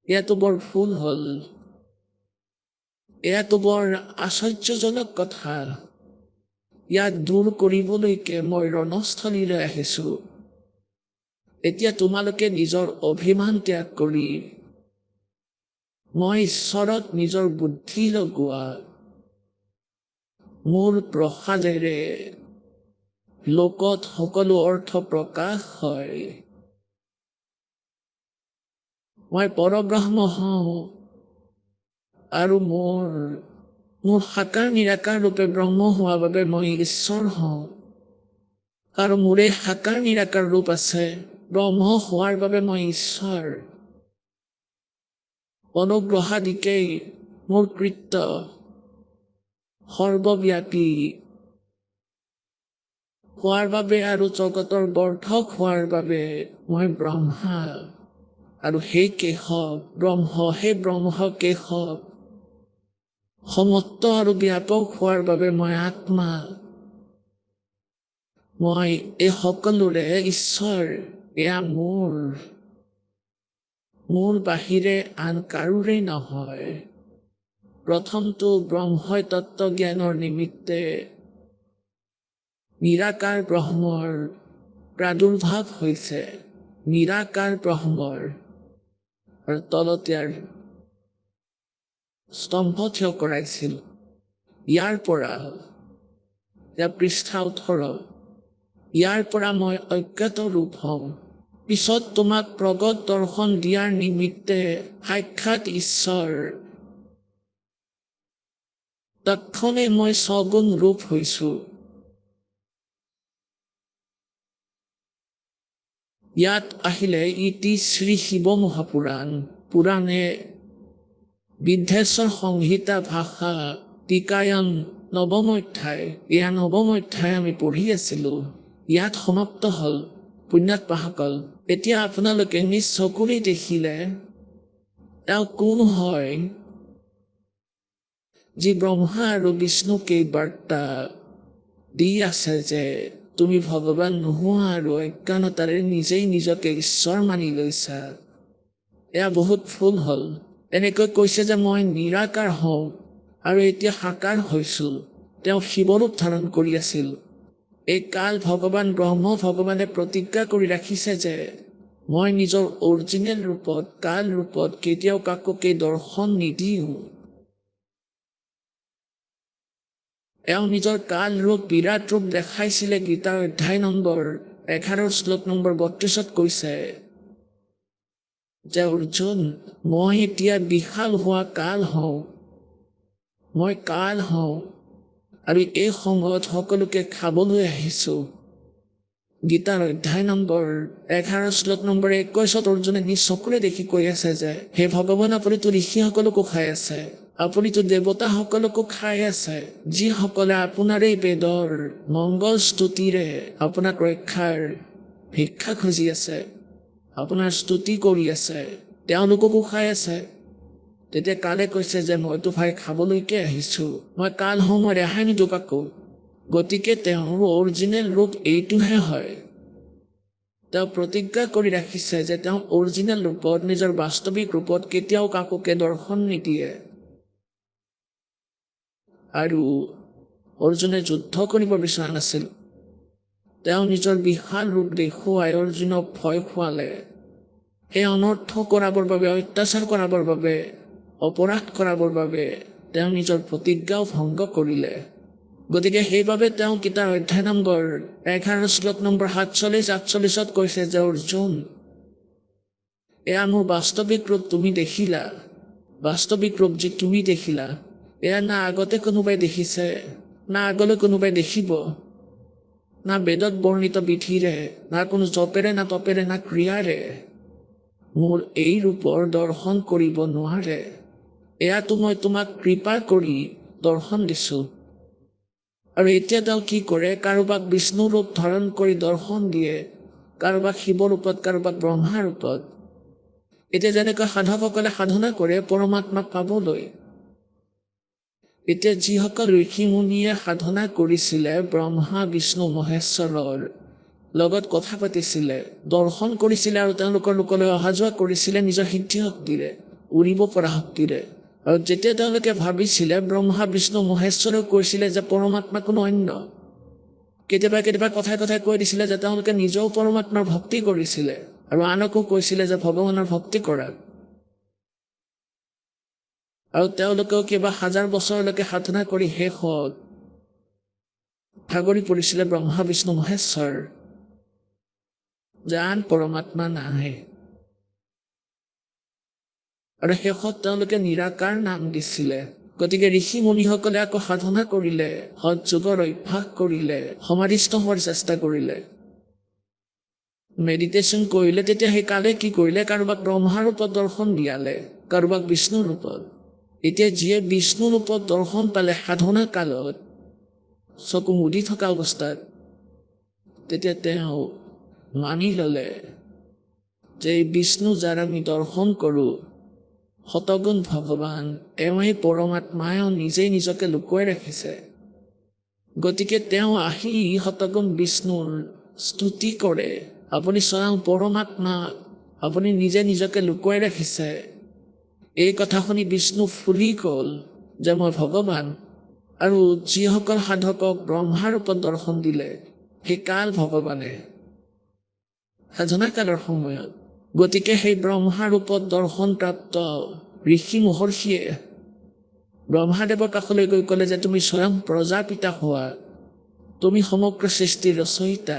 এয়াতো বৰ ভুল হ'ল, এয়াতো বৰ আশ্চৰ্যজনক কথা। ইয়াক দূৰ কৰিবলৈকে মই ৰণস্থলীলৈ আহিছোঁ। এতিয়া তোমালোকে নিজৰ অভিমান ত্যাগ কৰি মই ঈশ্বৰত নিজৰ বুদ্ধি লগোৱা, মোৰ প্ৰসাদেৰে লোকত সকলো অৰ্থ প্ৰকাশ হয়। মই পৰব্ৰহ্ম হওঁ আৰু মোৰ সাকাৰ নিৰাকাৰ ৰূপে ব্ৰহ্ম হোৱা বাবে মই ঈশ্বৰ হওঁ। আৰু মোৰ এই সাকাৰ নিৰাকাৰ ৰূপ আছে, ব্ৰহ্ম হোৱাৰ বাবে মই ঈশ্বৰ। অনুগ্ৰহাদিকেই মোৰ কৃত্য, সৰ্বব্যাপী হোৱাৰ বাবে আৰু জগতৰ বৰ্ধক হোৱাৰ বাবে মই ব্ৰহ্মা। আৰু সেই কেশৱ ব্ৰহ্ম, সেই ব্ৰহ্ম কেশৱ সমত্ত আৰু ব্যাপক হোৱাৰ বাবে মই আত্মা। মই এই সকলোৰে ঈশ্বৰ। এয়া মোৰ বাহিৰে আন কাৰোৰে নহয়। প্ৰথমটো ব্ৰহ্মই তত্ত্বজ্ঞানৰ নিমিত্তে নিৰাকাৰ ব্ৰহ্মৰ প্ৰাদুৰ্ভাৱ হৈছে, নিৰাকাৰ ব্ৰহ্মৰ। আৰু তলতে স্তম্ভ থিয় কৰাইছিল। ইয়াৰ পৰা, ইয়াৰ পৃষ্ঠা 18, ইয়াৰ পৰা মই অজ্ঞাত ৰূপ হওঁ। পিছত তোমাক প্ৰগট দৰ্শন দিয়াৰ নিমিত্তে সাক্ষাৎ ঈশ্বৰ, তৎক্ষণে মই সগুণ ৰূপ হৈছোঁ। ইয়াত আহিলে ইতি শ্ৰী শিৱ মহাপুৰাণ, পুৰাণে বিদ্বেশ্বৰ সংহিতা ভাষা টিকায়ন নৱম অধ্যায়, এয়া নৱম অধ্যায় আমি পঢ়ি আছিলোঁ। ইয়াত সমাপ্ত হ'ল। পুণ্যাত্মাসকল, এতিয়া আপোনালোকে নিজ চকুৰে দেখিলে তেওঁ কোন হয়, যি ব্ৰহ্মা আৰু বিষ্ণুকে বাৰ্তা দি আছে যে তুমি ভগৱান নোহোৱা আৰু অজ্ঞানতাৰে নিজেই নিজকে ঈশ্বৰ মানি লৈছা। এয়া বহুত ভুল হ'ল। এনেকৈ কৈছে যে মই নিৰাকাৰ হওঁ আৰু এতিয়া সাকাৰ হৈছোঁ। তেওঁ শিৱৰূপ ধাৰণ কৰি আছিল। এই কাল ভগৱান ব্ৰহ্ম ভগৱানে প্ৰতিজ্ঞা কৰি ৰাখিছে যে মই নিজৰ অৰিজিনেল ৰূপত, কাল ৰূপত কেতিয়াও কাকোকে দৰ্শন নিদিওঁ। এওঁ নিজৰ কাল ৰূপ, বিৰাট ৰূপ দেখাইছিলে গীতাৰ অধ্যায় নম্বৰ 11 শ্লোক নম্বৰ 32 কৈছে যে অৰ্জুন, মই এতিয়া বিশাল হোৱা কাল হওঁ, মই কাল হওঁ, আৰু এই সময়ত সকলোকে খাবলৈ আহিছোঁ। গীতাৰ অধ্যায় নম্বৰ 11 শ্লোক নম্বৰ 21 অৰ্জুনে নিজ চকুৰে দেখি কৈ আছে যে হে ভগৱান, আপুনিতো ঋষিসকলকো খাই আছে, আপুনিতো দেৱতাসকলকো খাই আছে, যিসকলে আপোনাৰ এই বেদৰ মংগল স্তুতিৰে আপোনাক ৰক্ষাৰ ভিক্ষা খুজি আছে, আপোনাৰ স্তুতি কৰি আছে, তেওঁলোককো খাই আছে। তেতিয়া কালে কৈছে যে মইতো ভাই খাবলৈকে আহিছোঁ, মই কাল হওঁ, মই ৰেহাই নিদিওঁ কাকো। গতিকে তেওঁৰ অৰিজিনেল ৰূপ এইটোহে হয়। তেওঁ প্ৰতিজ্ঞা কৰি ৰাখিছে যে তেওঁ অৰিজিনেল ৰূপত, নিজৰ বাস্তৱিক ৰূপত কেতিয়াও কাকোকে দৰ্শন নিদিয়ে। আৰু অৰ্জুনে যুদ্ধ কৰিব বিচৰা নাছিল। তেওঁ নিজৰ বিশাল ৰূপ দেখুৱাই অৰ্জুনক ভয় খুৱালে। সেই অনৰ্থ কৰাবৰ বাবে, অত্যাচাৰ কৰাবৰ বাবে, অপৰাধ কৰাবৰ বাবে তেওঁ নিজৰ প্ৰতিজ্ঞাও ভংগ কৰিলে। গতিকে সেইবাবে তেওঁ গীতাৰ অধ্যায় নম্বৰ 11 শ্লোক নম্বৰ 47-48 কৈছে যে অৰ্জুন, এয়া মোৰ বাস্তৱিক ৰূপ তুমি দেখিলা। বাস্তৱিক ৰূপ যি তুমি দেখিলা, এয়া না আগতে কোনোবাই দেখিছে, না আগলৈ কোনোবাই দেখিব, না বেদত বৰ্ণিত বিধিৰে, না কোনো জপেৰে, না তপেৰে, না ক্ৰিয়াৰে মোৰ এই ৰূপৰ দৰ্শন কৰিব নোৱাৰে। এয়াতো মই তোমাক কৃপা কৰি দৰ্শন দিছোঁ। আৰু এতিয়া তেওঁ কি কৰে, কাৰোবাক বিষ্ণু ৰূপ ধাৰণ কৰি দৰ্শন দিয়ে, কাৰোবাক শিৱ ৰূপত, কাৰোবাক ব্ৰহ্মা ৰূপত। এতিয়া যেনেকৈ সাধকসকলে সাধনা কৰে পৰমাত্মাক পাবলৈ, এতিয়া যিসকল ঋষি মুনিয়ে সাধনা কৰিছিলে ব্ৰহ্মা বিষ্ণু মহেশ্বৰৰ লগত কথা পাতিছিলে, দৰ্শন কৰিছিলে, আৰু তেওঁলোকৰ লোকলৈ অহা যোৱা কৰিছিলে নিজৰ সিদ্ধি শক্তিৰে, উৰিব পৰা শক্তিৰে। আৰু যেতিয়া তেওঁলোকে ভাবিছিলে ব্ৰহ্মা বিষ্ণু মহেশ্বৰেও কৈছিলে যে পৰমাত্মা কোনো অন্য, কেতিয়াবা কেতিয়াবা কথাই কথাই কৈ দিছিলে যে তেওঁলোকে নিজেও পৰমাত্মাৰ ভক্তি কৰিছিলে আৰু আনকো কৈছিলে যে ভগৱানৰ ভক্তি কৰা। আৰু তেওঁলোকেও কেইবা হাজাৰ বছৰলৈকে সাধনা কৰি শেষত ভাগৰি পৰিছিলে ব্ৰহ্মা বিষ্ণু মহেশ্বৰ, যে আন পৰমাত্মা নাই। আৰু শেষত তেওঁলোকে নিৰাকাৰ নাম দিছিলে। গতিকে ঋষি মুনিসকলে আকৌ সাধনা কৰিলে, সৎ যোগৰ অভ্যাস কৰিলে, সমাধিস্থ হোৱাৰ চেষ্টা কৰিলে, মেডিটেশ্যন কৰিলে। তেতিয়া সেই কালে কি কৰিলে, কাৰোবাক ব্ৰহ্মা ৰূপত দৰ্শন দিয়ালে, কাৰোবাক বিষ্ণু ৰূপত। এতিয়া যিয়ে বিষ্ণু ৰূপত দৰ্শন পালে সাধনা কালত চকু মুদি থকা অৱস্থাত, তেতিয়া তেওঁ মানি ল'লে যে বিষ্ণু যাৰ আমি দৰ্শন কৰোঁ, শতগুণ ভগৱান, এওঁই পৰমাত্মাই নিজেই নিজকে লুকুৱাই ৰাখিছে। গতিকে তেওঁ আহি শতগুণ বিষ্ণুৰ স্তুতি কৰে, আপুনি স্বয়ং পৰমাত্মা, আপুনি নিজে নিজকে লুকুৱাই ৰাখিছে। এই কথা শুনি বিষ্ণু ফুলি গ'ল যে মই ভগৱান। আৰু যিসকল সাধকক ব্ৰহ্মাৰ ৰূপত দৰ্শন দিলে সেই কাল ভগৱানে সাধনা কালৰ সময়ত। গতিকে সেই ব্ৰহ্মা ৰূপত দৰ্শনপ্ৰাপ্ত ঋষি মহৰ্ষিয়ে ব্ৰহ্মাদেৱৰ কাষলৈ গৈ ক'লে যে তুমি স্বয়ং প্ৰজাপিতা হোৱা, তুমি সমগ্ৰ সৃষ্টিৰ ৰচয়িতা,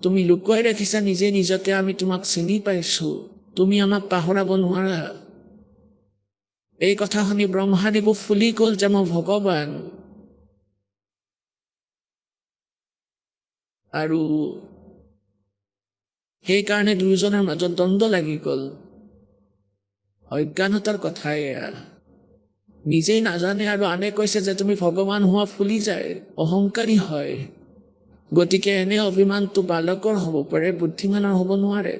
তুমি লুকুৱাই ৰাখিছা নিজে নিজকে, আমি তোমাক চিনি পাইছোঁ, তুমি আমাক পাহৰাব নোৱাৰা। এই কথা শুনি ব্ৰহ্মাদেৱো ফুলি গ'ল যে মই ভগৱান। আৰু সেইকাৰণে দুয়োজনৰ মাজত দ্বন্দ্ব লাগি গ'ল। অজ্ঞানতাৰ কথা এয়া, নিজেই নাজানে আৰু আনে কৈছে যে তুমি ভগৱান হোৱা ফুলি যায়, অহংকাৰী হয়। গতিকে এনে অভিমানটো বালকৰ হ'ব পাৰে, বুদ্ধিমানৰ হ'ব নোৱাৰে।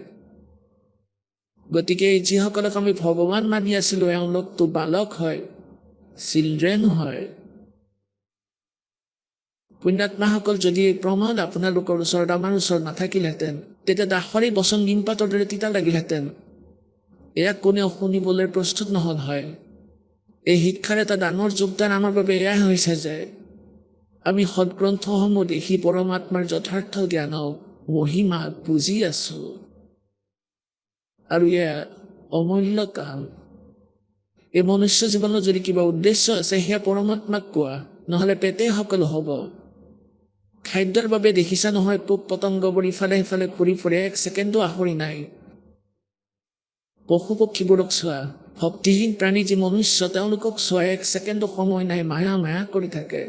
গতিকে যিসকলক আমি ভগৱান মানি আছিলোঁ এওঁলোকতো বালক হয়, চিলড্ৰেন হয়। পুণ্যাত্মাসকল যদি এই প্ৰমাণ আপোনালোকৰ ওচৰত, আমাৰ ওচৰত নাথাকিলহেঁতেন, তেতিয়া দাসৰি বচন নিমপাতৰ দৰে তিতা লাগিলহেঁতেন। এয়া কোনেও শুনিবলৈ প্ৰস্তুত নহ'ল হয়। এই শিক্ষাৰ এটা ডাঙৰ যোগদান আমাৰ বাবে এয়াই হৈছে যে আমি সদগ্ৰন্থসমূহ দেখি পৰমাত্মাৰ যথাৰ্থ জ্ঞানক, মহিমাক বুজি আছোঁ। আৰু এয়া অমূল্য কাম। এই মনুষ্য জীৱনত যদি কিবা উদ্দেশ্য আছে সেয়া পৰমাত্মাক কোৱা, নহ'লে পেটেই সকলো হ'ব। খাদ্যৰ বাবে দেখিছা নহয় পোক পতংগবোৰ ইফালে সিফালে ঘূৰি ফুৰে, এক ছেকেণ্ডো আহৰি নাই। পশু পক্ষীবোৰক চোৱা, ভক্তিহীন প্ৰাণী যি মনুষ্য, তেওঁলোকক চোৱা, এক ছেকেণ্ডো সময় নাই, মায়া মায়া কৰি থাকে।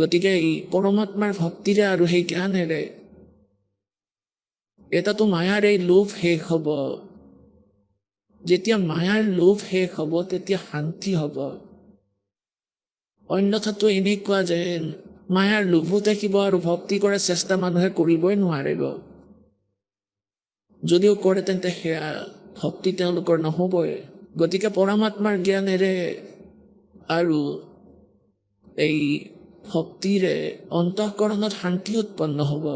গতিকে এই পৰমাত্মাৰ ভক্তিৰে আৰু সেই জ্ঞানেৰে এটাতো মায়াৰ এই লোভ শেষ হ'ব। যেতিয়া মায়াৰ লোভ শেষ হ'ব তেতিয়া শান্তি হ'ব। অন্যথাটো এনেকুৱা যে মায়াৰ লোভো থাকিব আৰু ভক্তি কৰাৰ চেষ্টা মানুহে কৰিবই নোৱাৰিব। যদিও কৰে তেন্তে সেয়া ভক্তি তেওঁলোকৰ নহ'বই। গতিকে পৰমাত্মাৰ জ্ঞানেৰে আৰু এই ভক্তিৰে অন্তঃকৰণত শান্তি উৎপন্ন হ'ব।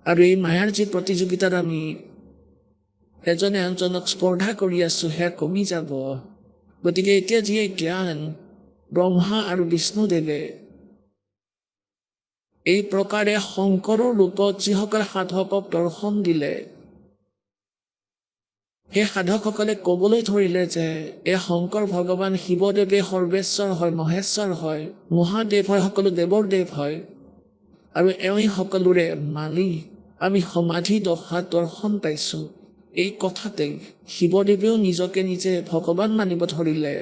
আৰু এই মায়াৰ যি প্ৰতিযোগিতাত আমি এজনে আনজনক স্পৰ্ধা কৰি আছোঁ সেয়া কমি যাব। গতিকে এতিয়া যি জ্ঞান ব্ৰহ্মা আৰু বিষ্ণুদেৱে এই প্ৰকাৰে শংকৰৰ ৰূপত যিসকল সাধকক দৰ্শন দিলে, সেই সাধকসকলে ক'বলৈ ধৰিলে যে এই শংকৰ ভগৱান শিৱদেৱে সৰ্বেশ্বৰ হয়, মহেশ্বৰ হয়, মহাদেৱ হয়, সকলো দেৱৰ দেৱ হয়, আৰু এওঁই সকলোৰে মালিক। আমি সমাধি দশাত দৰ্শন পাইছোঁ। এই কথাতে শিৱদেৱেও নিজকে নিজে ভগৱান মানিব ধৰিলে।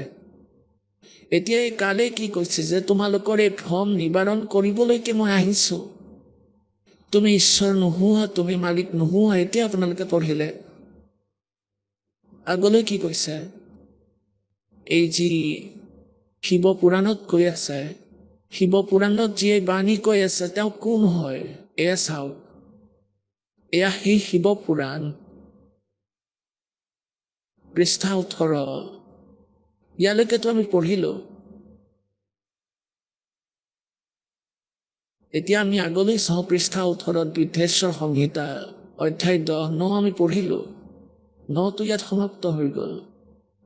এতিয়া এই কালে কি কৈছে যে তোমালোকৰ এই ভ্ৰম নিবাৰণ কৰিবলৈকে মই আহিছোঁ। তুমি ঈশ্বৰ নোহোৱা, তুমি মালিক নোহোৱা। এতিয়া আপোনালোকে পঢ়িলে আগলৈ কি কৈছে, এই যি শিৱ পুৰাণত কৈ আছে, শিৱ পুৰাণত যি বাণী কৈ আছে তেওঁ কোন হয় এয়া চাওক। এয়া সেই শিৱ পুৰাণ, পৃষ্ঠা 18। ইয়ালৈকেতো আমি পঢ়িলোঁ। এতিয়া আমি আগলৈ চাওঁ পৃষ্ঠা 18ত বৃদ্ধেশ্বৰ সংহিতা অধ্যায় 10 আমি পঢ়িলোঁ। 9টো ইয়াত সমাপ্ত হৈ গ'ল।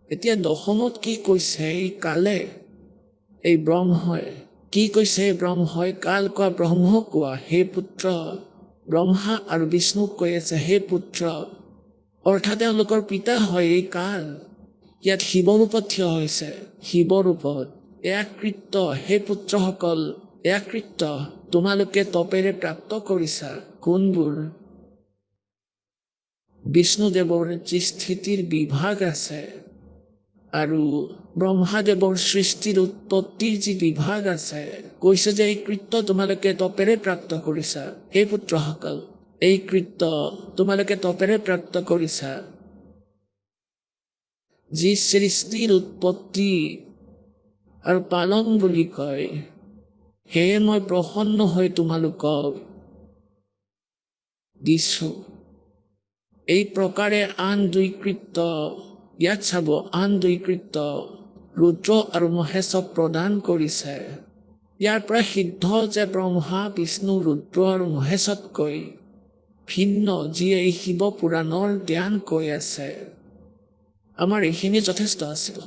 এতিয়া 10মত কি কৈছে এই কালে, এই ব্ৰহ্মই কি কৈছে, এই ব্ৰহ্মই কাল কোৱা, ব্ৰহ্ম কোৱা, হে পুত্ৰ। ব্ৰহ্মা আৰু বিষ্ণুক কৈ আছে হে পুত্ৰ, অৰ্থাৎ তেওঁলোকৰ পিতা হয় এই কাল। ইয়াত শিৱৰূপত থিয় হৈছে, শিৱৰূপত। এয়া কৃত্য, হে পুত্ৰসকল, এয়া কৃত্য তোমালোকে তপেৰে প্ৰাপ্ত কৰিছা। কোনবোৰ? বিষ্ণুদেৱৰ যি স্থিতিৰ বিভাগ আছে আৰু ব্ৰহ্মাদেৱৰ সৃষ্টিৰ উৎপত্তিৰ যি বিভাগ আছে, কৈছে যে এই কৃত্য তোমালোকে তপেৰে প্ৰাপ্ত কৰিছা। সেই পুত্ৰসকল, এই কৃত্য তোমালোকে তপেৰে প্ৰাপ্ত কৰিছা। যি সৃষ্টিৰ উৎপত্তি আৰু পালন বুলি কয়, সেয়ে মই প্ৰসন্ন হৈ তোমালোকক দিছোঁ। এই প্ৰকাৰে আন দুই কৃত্য, ইয়াত চাব, আন দুই কৃত্য ৰুদ্ৰ আৰু মহেশক প্ৰদান কৰিছে। ইয়াৰ পৰা সিদ্ধ যে ব্ৰহ্মা, বিষ্ণু, ৰুদ্ৰ আৰু মহেশতকৈ ভিন্ন যি এই শিৱ পুৰাণৰ জ্ঞান কৈ আছে। আমাৰ এইখিনি যথেষ্ট আছিল।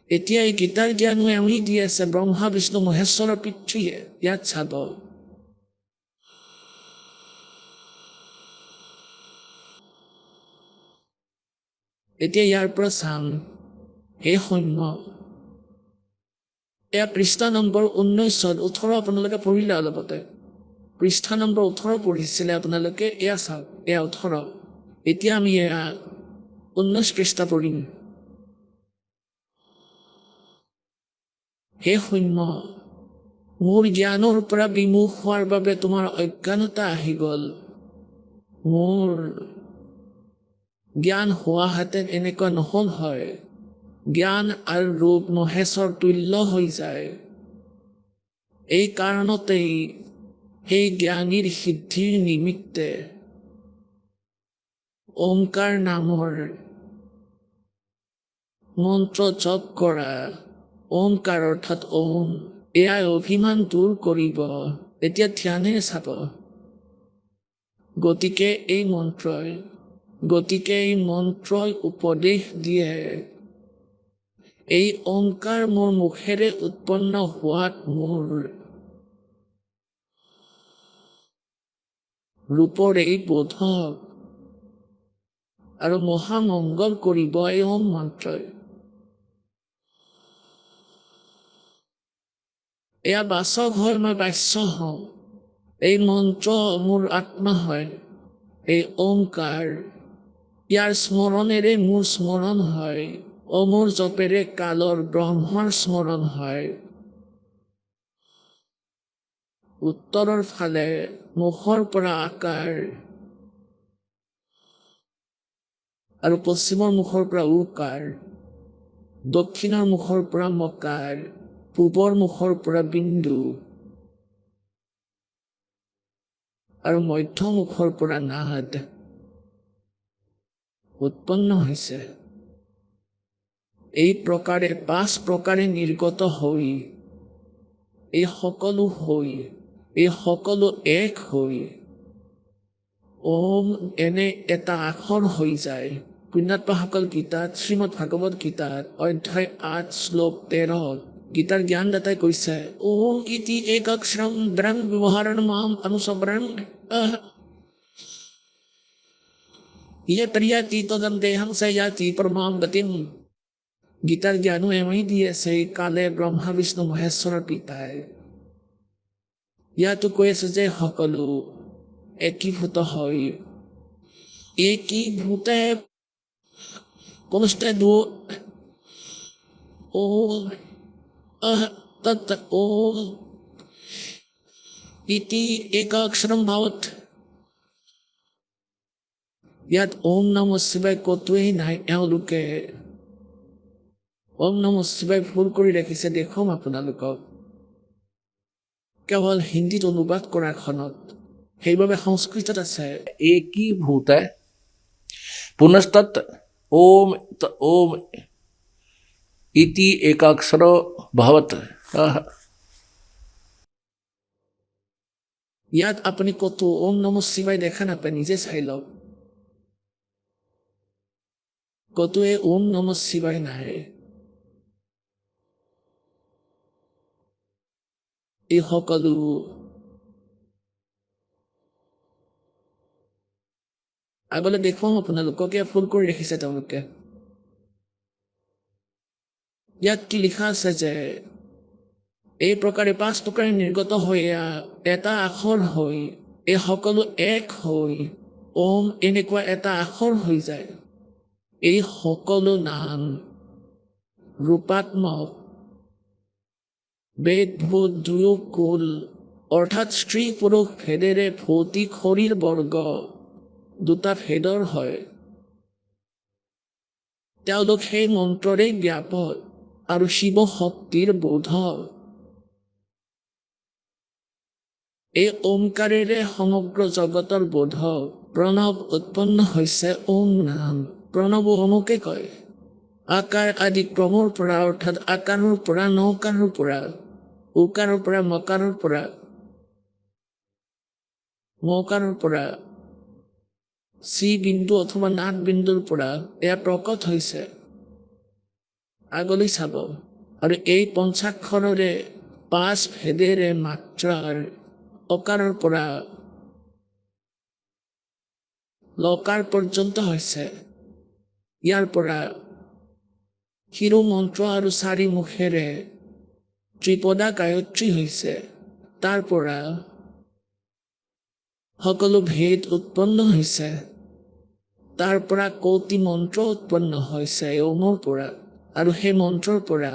এতিয়া এই গীতাৰ জ্ঞানো এওঁহি দি আছে ব্ৰহ্মা, বিষ্ণু, মহেশ্বৰৰ পিতৃয়ে। ইয়াত চাব, এতিয়া ইয়াৰ পৰা চাম, হে সৈন্য, এয়া পৃষ্ঠা নম্বৰ 19, 18 আপোনালোকে পঢ়িলে অলপতে। পৃষ্ঠা নম্বৰ 18 পঢ়িছিলে আপোনালোকে, এয়া চাওক, এয়া 18। এতিয়া আমি এয়া 19 পৃষ্ঠা পঢ়িম। হে সৈন্য, মোৰ জ্ঞানৰ পৰা বিমুখ হোৱাৰ বাবে তোমাৰ অজ্ঞানতা আহি গ'ল। মোৰ জ্ঞান হোৱাহেঁতেন এনেকুৱা নহ'ল হয়। জ্ঞান আৰু ৰূপ মহেশৰ তুল্য হৈ যায়। এই কাৰণতেই সেই জ্ঞানীৰ সিদ্ধিৰ নিমিত্তে ওমকাৰ নামৰ মন্ত্ৰ জপ কৰা, ওমকাৰ অৰ্থাৎ ওম, এয়াই অভিমান দূৰ কৰিব। এতিয়া ধ্যানেৰে চাব। গতিকে এই মন্ত্ৰই উপদেশ দিয়ে, এই ওমকাৰ মোৰ মুখেৰে উৎপন্ন হোৱাত মোৰ ৰূপৰ এই বোধক আৰু মহামংগল কৰিব এই ওম মন্ত্ৰই। এয়া বাচক হয়, মই বাচ্য হওঁ। এই মন্ত্ৰ মোৰ আত্মা হয়, এই ওমকাৰ, ইয়াৰ স্মৰণেৰে মোৰ স্মৰণ হয়, অমৰ জপেৰে কালৰ ব্ৰহ্মৰ স্মৰণ হয়। উত্তৰৰ ফালে মুখৰ পৰা আকাৰ আৰু পশ্চিমৰ মুখৰ পৰা উকাৰ, দক্ষিণৰ মুখৰ পৰা মকাৰ, পূবৰ মুখৰ পৰা বিন্দু আৰু মধ্য মুখৰ পৰা নাদ উৎপন্ন হৈছে। এই প্ৰকাৰে 5 প্ৰকাৰে নিৰ্গত হৈ, এই সকলো এক হৈ ওম এনে এটা আখৰ হৈ যায়। পুণ্যাত্মাসকল গীতাত, শ্ৰীমদ ভাগৱত গীতাত অধ্যায় 8 শ্লোক 13 গীতাৰ জ্ঞানদাতাই কৈছে, ওম ইতি একাক্ষৰম দ্ৰং ব্যৱহাৰণ মাম অনুসৰণ ইয়ে ত্ৰিয়াতি তদন্তেহং সয়াতি পৰমাম গতিম। গীতাৰ জ্ঞানো এমনি দি আছে, কালে ব্ৰহ্মা বিষ্ণু মহেশ্বৰৰ পিতাই। ইয়াতো কৈ আছে যে সকলো একীভূত হয়, একীভূতে পুনশ্চ তৎ ওম ইতি একাক্ষৰম ভাৱত। ইয়াত ওম নমঃ শিৱায় কতোৱেই নাই, এওঁলোকে ওম নমঃ শিৱায় ভুল কৰি ৰাখিছে। দেখুৱাম আপোনালোকক, কেৱল হিন্দীত অনুবাদ কৰাখনত, সেইবাবে সংস্কৃতত আছে एकीभूत है। पुनस्तत् ओम ओम इति एकाक्षरो भवत। ইয়াত আপুনি কতো ওম নমঃ শিৱায় দেখা নাপায়, নিজে চাই লওক। কতোৱে ওম নমঃ শিৱায় নাই। এই সকলো আগলৈ দেখুৱাম আপোনালোকক, ইয়াত ভুল কৰি ৰাখিছে তেওঁলোকে। ইয়াত কি লিখা আছে যে এই প্ৰকাৰে 5 প্ৰকাৰে নিৰ্গত হৈ এটা আখৰ হৈ, এই সকলো এক হৈ ওম এনেকুৱা এটা আখৰ হৈ যায়। এই সকলো নাম ৰূপাত্মক, বেদ ভূত দুয়ো কুল, অৰ্থাৎ স্ত্ৰী পুৰুষ ভেদেৰে ভৌতিক শৰীৰ বৰ্গ দুটা ভেদৰ হয়। তেওঁলোক সেই মন্ত্ৰৰে ব্যাপক আৰু শিৱ শক্তিৰ বোধক। এই ওমকাৰেৰে সমগ্ৰ জগতৰ বোধক। প্ৰণৱ উৎপন্ন হৈছে ওম নাম। প্ৰণৱ ওমকে কয়। আকাৰ আদি ক্ৰমৰ পৰা, অৰ্থাৎ আকাৰৰ পৰা, নকাৰৰ পৰা, উকাৰৰ পৰা, মকাৰৰ পৰা, মকাৰৰ পৰা, চি বিন্দু অথবা নাদ বিন্দুৰ পৰা এয়া প্ৰকট হৈছে। আগলৈ চাব। আৰু এই পঞ্চাক্ষৰৰে 5 ভেদেৰে মাত্ৰাৰ অকাৰৰ পৰা লকাৰ পৰ্যন্ত হৈছে। ইয়াৰ পৰা শিৰো মন্ত্ৰ আৰু 4 মুখেৰে ত্ৰিপদা গায়ত্ৰী হৈছে। তাৰ পৰা সকলো ভেদ উৎপন্ন হৈছে। তাৰ পৰা কৌটি মন্ত্ৰ উৎপন্ন হৈছে ওমৰ পৰা, আৰু সেই মন্ত্ৰৰ পৰা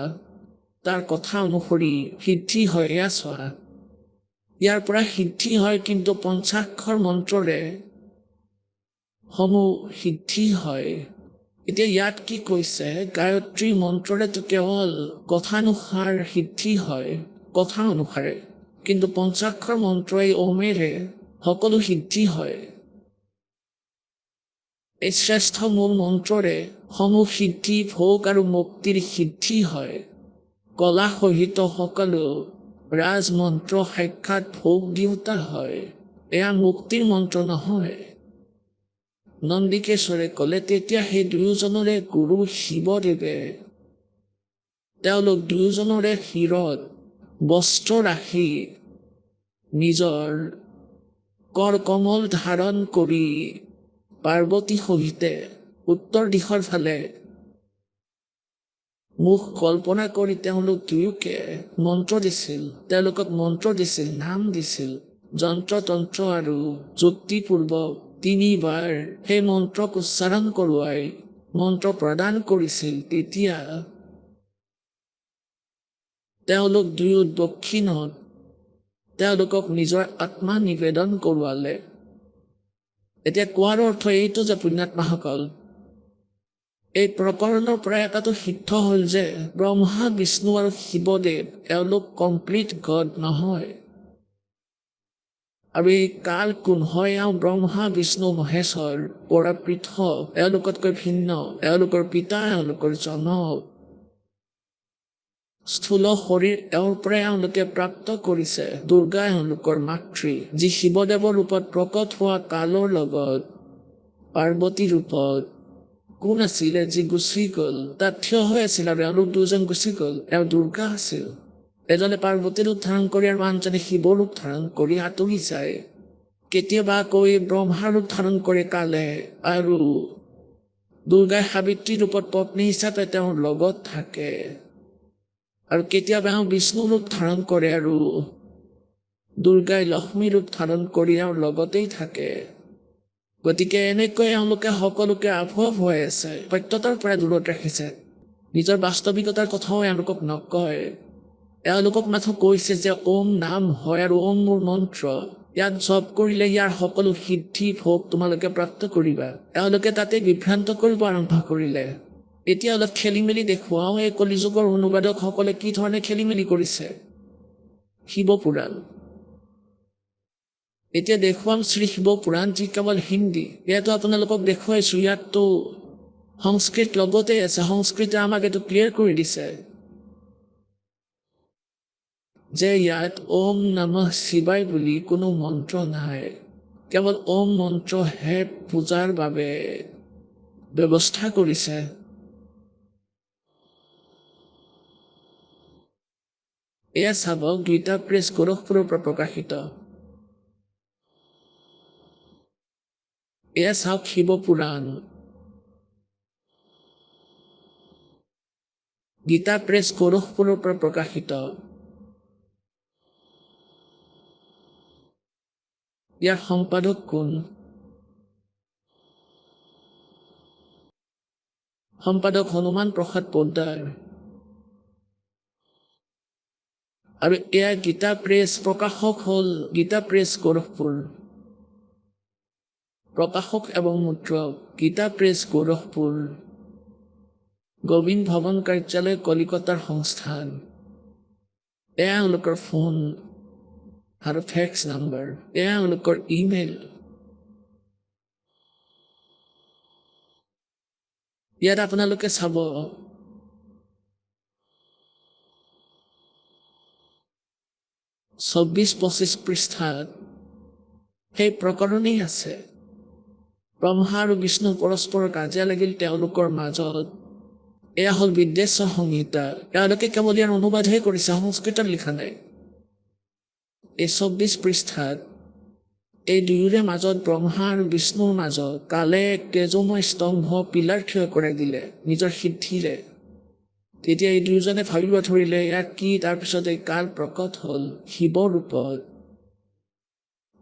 তাৰ কথা অনুসৰি সিদ্ধি হয়। এয়া চোৱা, ইয়াৰ পৰা সিদ্ধি হয়, কিন্তু পঞ্চাক্ষৰ মন্ত্ৰৰে সমূহ সিদ্ধি হয়। এতিয়া ইয়াত কি কৈছে, গায়ত্ৰী মন্ত্ৰৰেতো কেৱল কথানুসাৰ সিদ্ধি হয়, কথা অনুসাৰে, কিন্তু পঞ্চাক্ষৰ মন্ত্ৰই ওমেৰে সকলো সিদ্ধি হয়। এই শ্ৰেষ্ঠ মূল মন্ত্ৰৰে সমূহ সিদ্ধি, ভোগ আৰু মুক্তিৰ সিদ্ধি হয়। কলা সহিত সকলো ৰাজমন্ত্ৰ সাক্ষাৎ ভোগ দিওঁতা হয়। এয়া মুক্তিৰ মন্ত্ৰ নহয়। নন্দিকেশ্বৰে ক'লে, তেতিয়া সেই দুয়োজনৰে গুৰু শিৱদেৱে তেওঁলোক দুয়োজনৰে শিৰত বস্ত্ৰ ৰাখি নিজৰ কৰ কমল ধাৰণ কৰি পাৰ্বতী সহিতে উত্তৰ দিশৰ ফালে মুখ কল্পনা কৰি তেওঁলোক দুয়োকে মন্ত্ৰ দিছিল। তেওঁলোকক মন্ত্ৰ দিছিল, নাম দিছিল। যন্ত্ৰতন্ত্ৰ আৰু যুক্তিপূৰ্বক 3 বাৰ সেই মন্ত্ৰক উচ্চাৰণ কৰোৱাই মন্ত্ৰ প্ৰদান কৰিছিল। তেতিয়া তেওঁলোক দুয়ো দক্ষিণত তেওঁলোকক নিজৰ আত্মা নিবেদন কৰোৱালে। এতিয়া কোৱাৰ অৰ্থ এইটো যে পুণ্যাত্মাসকল, এই প্ৰকৰণৰ পৰা এটাটো সিদ্ধ হ'ল যে ব্ৰহ্মা বিষ্ণু আৰু শিৱদেৱ এওঁলোক কমপ্লিট গড নহয়। আৰু এই কাল কোন হয়, এওঁ ব্ৰহ্মা বিষ্ণু মহেশ্বৰ পৰা পৃথক, এওঁলোকতকৈ ভিন্ন। এওঁলোকৰ পিতা, এওঁলোকৰ জনক। স্থূল শৰীৰ এওঁৰ পৰাই এওঁলোকে প্ৰাপ্ত কৰিছে। দুৰ্গা এওঁলোকৰ মাতৃ, যি শিৱদেৱৰ ৰূপত প্ৰকট হোৱা কালৰ লগত পাৰ্বতী ৰূপত কোন আছিলে যি গুচি গ'ল, তাত থিয় হৈ আছিল আৰু এওঁলোক দুজন গুচি গ'ল। এওঁ দুৰ্গা আছিল। এজনে পাৰ্বতীৰ ৰূপ ধাৰণ কৰি আৰু আনজনে শিৱ ৰূপ ধাৰণ কৰি আঁতৰি যায়। কেতিয়াবা আকৌ ব্ৰহ্মাৰ ৰূপ ধাৰণ কৰে কালে, আৰু দুৰ্গাই সাবিত্ৰী ৰূপত পত্নী হিচাপে তেওঁৰ লগত থাকে। আৰু কেতিয়াবা এওঁ বিষ্ণু ৰূপ ধাৰণ কৰে আৰু দুৰ্গাই লক্ষ্মী ৰূপ ধাৰণ কৰি এওঁৰ লগতেই থাকে। গতিকে এনেকৈ এওঁলোকে সকলোকে আভুৱা হৈ আছে, সত্যতাৰ পৰা দূৰত ৰাখিছে। নিজৰ বাস্তৱিকতাৰ কথাও এওঁলোকক নকয়। এওঁলোকক মাথো কৈছে যে ওম নাম হয় আৰু ওম মোৰ মন্ত্ৰ, ইয়াক জপ কৰিলে ইয়াৰ সকলো সিদ্ধি ভোগ তোমালোকে প্ৰাপ্ত কৰিবা। এওঁলোকে তাতে বিভ্ৰান্ত কৰিব আৰম্ভ কৰিলে। এতিয়া অলপ খেলি মেলি দেখুৱাও, এই কলিযুগৰ অনুবাদকসকলে কি ধৰণে খেলি মেলি কৰিছে। শিৱ পুৰাণ এতিয়া দেখুৱাম, শ্ৰী শিৱ পুৰাণ, যি কেৱল হিন্দী। ইয়াতো আপোনালোকক দেখুৱাইছো, ইয়াততো সংস্কৃত লগতে আছে। সংস্কৃতে আমাক এইটো ক্লিয়াৰ কৰি দিছে যে ইয়াত ওম নমঃ শিৱায় বুলি কোনো মন্ত্ৰ নাই। কেৱল ওম মন্ত্ৰহে পূজাৰ বাবে ব্যৱস্থা কৰিছে। এয়া চাব, গীতা প্ৰেছ গোৰখপুৰৰ পৰা প্ৰকাশিত। এয়া চাওক শিৱ পুৰাণ, গীতা প্ৰেছ গোৰখপুৰৰ পৰা প্ৰকাশিত। ইয়াৰ সম্পাদক কোন? সম্পাদক হনুমান প্ৰসাদ পোদ্দাৰ। আৰু এয়া গীতা প্ৰেছ, প্ৰকাশক হ'ল গীতা প্ৰেছ গোৰখপুৰ। প্ৰকাশক এবং মুদ্ৰক গীতা প্ৰেছ গোৰখপুৰ, গোবিন্দ ভৱন কাৰ্যালয়, কলিকতাৰ সংস্থান। এয়া এওঁলোকৰ ফোন আৰু ফেক্স নাম্বাৰ, এয়া এওঁলোকৰ ইমেইল। ইয়াত আপোনালোকে চাব, চৌব্বিছ 25 পৃষ্ঠাত সেই প্ৰকৰণেই আছে। ব্ৰহ্মা আৰু বিষ্ণু পৰস্পৰৰ কাজিয়া লাগিল তেওঁলোকৰ মাজত। এয়া হ'ল বিদ্বেশ্বৰ সংহিতা। তেওঁলোকে কেৱল ইয়াৰ অনুবাদহে কৰিছে, সংস্কৃতত লিখা নাই। এই 24 পৃষ্ঠাত এই দুয়োৰে মাজত, ব্ৰহ্মা আৰু বিষ্ণুৰ মাজত কালে এক তেজময় স্তম্ভ পিলাৰ থিয় কৰাই দিলে নিজৰ সিদ্ধিৰে। তেতিয়া এই দুয়োজনে ভাবিব ধৰিলে ইয়াত কি। তাৰপিছত এই কাল প্ৰকট হ'ল শিৱ ৰূপত।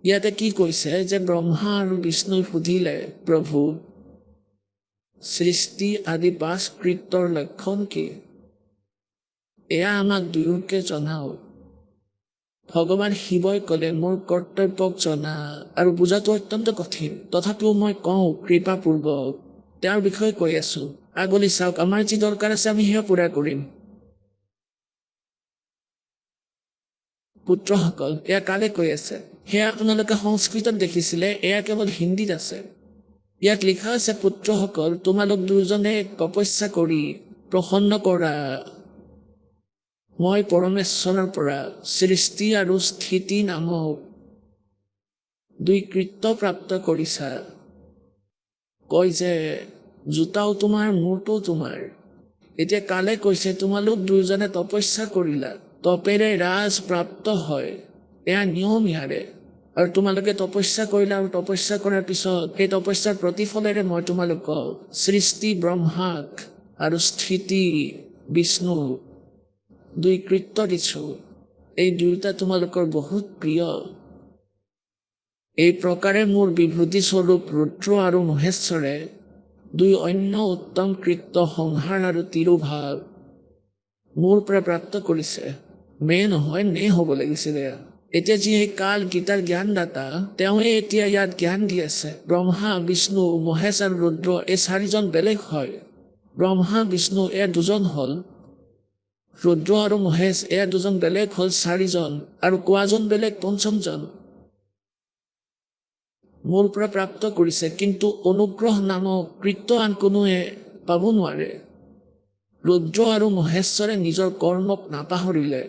ইয়াতে কি কৈছে যে ব্ৰহ্মা আৰু বিষ্ণুই সুধিলে, প্ৰভু, সৃষ্টি আদি 5 কৃত্যৰ লক্ষণ কি? এয়া আমাক দুয়োকে জনাও। ভগৱান শিৱই ক'লে, মোৰ কৰ্তব্যক জনা। আৰু বুজাটো অত্যন্ত কঠিন, তথাপিও মই কওঁ কৃপাপূৰ্বক। তেওঁৰ বিষয়ে কৈ আছো, আগলি চাওক। আমাৰ যি দৰকাৰ আছে আমি সেয়া পূৰা কৰিম। পুত্ৰসকল, এয়া কালে কৈ আছে। সেয়া আপোনালোকে সংস্কৃতত দেখিছিলে, এয়া কেৱল হিন্দীত আছে। ইয়াত লিখা আছে, পুত্ৰসকল, তোমালোক দুজনে তপস্যা কৰি প্ৰসন্ন কৰা মই পৰমেশ্বৰৰ পৰা সৃষ্টি আৰু স্থিতি নামক 2 কৃত্য প্ৰাপ্ত কৰিছা। কয় যে জোতাও তোমাৰ, মূৰটোও তোমাৰ। এতিয়া কালে কৈছে, তোমালোক দুজনে তপস্যা কৰিলা, তপেৰে ৰাজ প্ৰাপ্ত হয়, এয়া নিয়ম ইয়াৰে। আৰু তোমালোকে তপস্যা কৰিলা, আৰু তপস্যা কৰাৰ পিছত সেই তপস্যাৰ প্ৰতিফলেৰে মই তোমালোকক সৃষ্টি ব্ৰহ্মাক আৰু স্থিতি বিষ্ণু 2 কৃত্য দিছো। এই দুয়োটা তোমালোকৰ বহুত প্ৰিয়। এই প্ৰকাৰে মোৰ বিভূতি স্বৰূপ ৰুদ্ৰ আৰু মহেশ্বৰে দুই অন্য উত্তম কৃত্য সংহাৰ আৰু তিৰুভাৱ মোৰ পৰা প্ৰাপ্ত কৰিছে। মে নহয় নে হ'ব লাগিছিলে। এতিয়া যি এই কাল গীতাৰ জ্ঞানদাতা তেওঁৱে এতিয়া ইয়াত জ্ঞান দি আছে। ব্ৰহ্মা বিষ্ণু মহেশ আৰু ৰুদ্ৰ এই চাৰিজন বেলেগ হয়। ব্ৰহ্মা বিষ্ণু এয়া দুজন হ'ল, ৰুদ্ৰ আৰু মহেশ এয়া দুজন বেলেগ হ'ল চাৰিজন, আৰু কোৱাজন বেলেগ পঞ্চমজন। মোৰ পৰা প্ৰাপ্ত কৰিছে, কিন্তু অনুগ্ৰহ নামক কৃত্য আন কোনোৱে পাব নোৱাৰে। ৰুদ্ৰ আৰু মহেশ্বৰে নিজৰ কৰ্মক নাপাহৰিলে,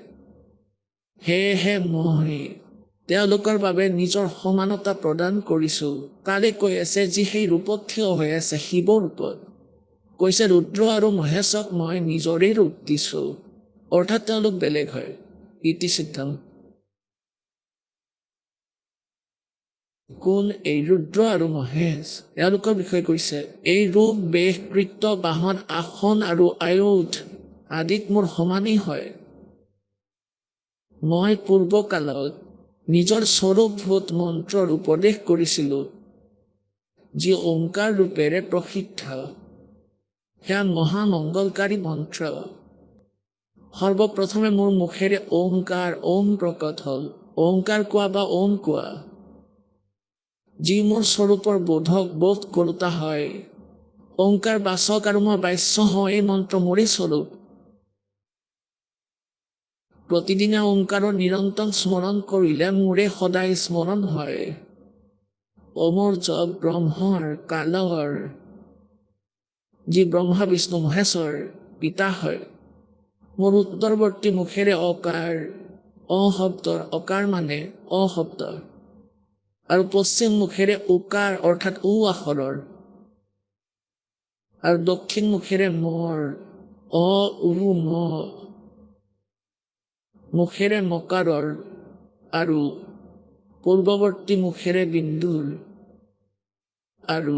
সেয়েহে মই তেওঁলোকৰ বাবে নিজৰ সমানতা প্ৰদান কৰিছোঁ। কালে কৈ আছে যি সেই ৰূপত থিয় হৈ আছে শিৱ ৰূপত, কৈছে ৰুদ্ৰ আৰু মহেশক মই নিজৰে ৰূপ দিছোঁ, অৰ্থাৎ তেওঁলোক বেলেগ হয়। ইতি সিদ্ধান্ত। কোন এই ৰুদ্ৰ আৰু মহেশ? এওঁলোকৰ বিষয়ে কৈছে, এই ৰূপ বেশ কৃত্য বাহন আসন আৰু আয়ুধ আদিত মোৰ সমানেই হয়। মই পূৰ্বকালত নিজৰ স্বৰূপভূত মন্ত্ৰৰ উপদেশ কৰিছিলোঁ, যি ওংকাৰ ৰূপেৰে প্ৰসিদ্ধ। সেয়া মহামংগলকাৰী মন্ত্ৰ। সৰ্বপ্ৰথমে মোৰ মুখেৰে ওংকাৰ ওম প্ৰকট হ'ল। ওংকাৰ কোৱা বা ওম কোৱা, যি মোৰ স্বৰূপৰ বোধক বোধ কৰোতা হয়। ওংকাৰ বাচক আৰু মই বাচ্য হওঁ, এই মন্ত্ৰ মোৰেই স্বৰূপ। প্ৰতিদিনে ওংকাৰৰ নিৰন্তৰ স্মৰণ কৰিলে মোৰে সদায় স্মৰণ হয়। ওমৰ জপ ব্ৰহ্মৰ কালৰ, যি ব্ৰহ্মা বিষ্ণু মহেশ্বৰ পিতা হয়। মোৰ উত্তৰৱৰ্তী মুখেৰে অকাৰ অশব্দৰ, অকাৰ মানে অশব্দ, আৰু পশ্চিম মুখেৰে উকাৰ অৰ্থাৎ উ আখৰৰ, আৰু দক্ষিণ মুখেৰে মৰ অ উৰু ম, মুখেৰে মকাৰৰ, আৰু পূৰ্বৱৰ্তী মুখেৰে বিন্দুৰ, আৰু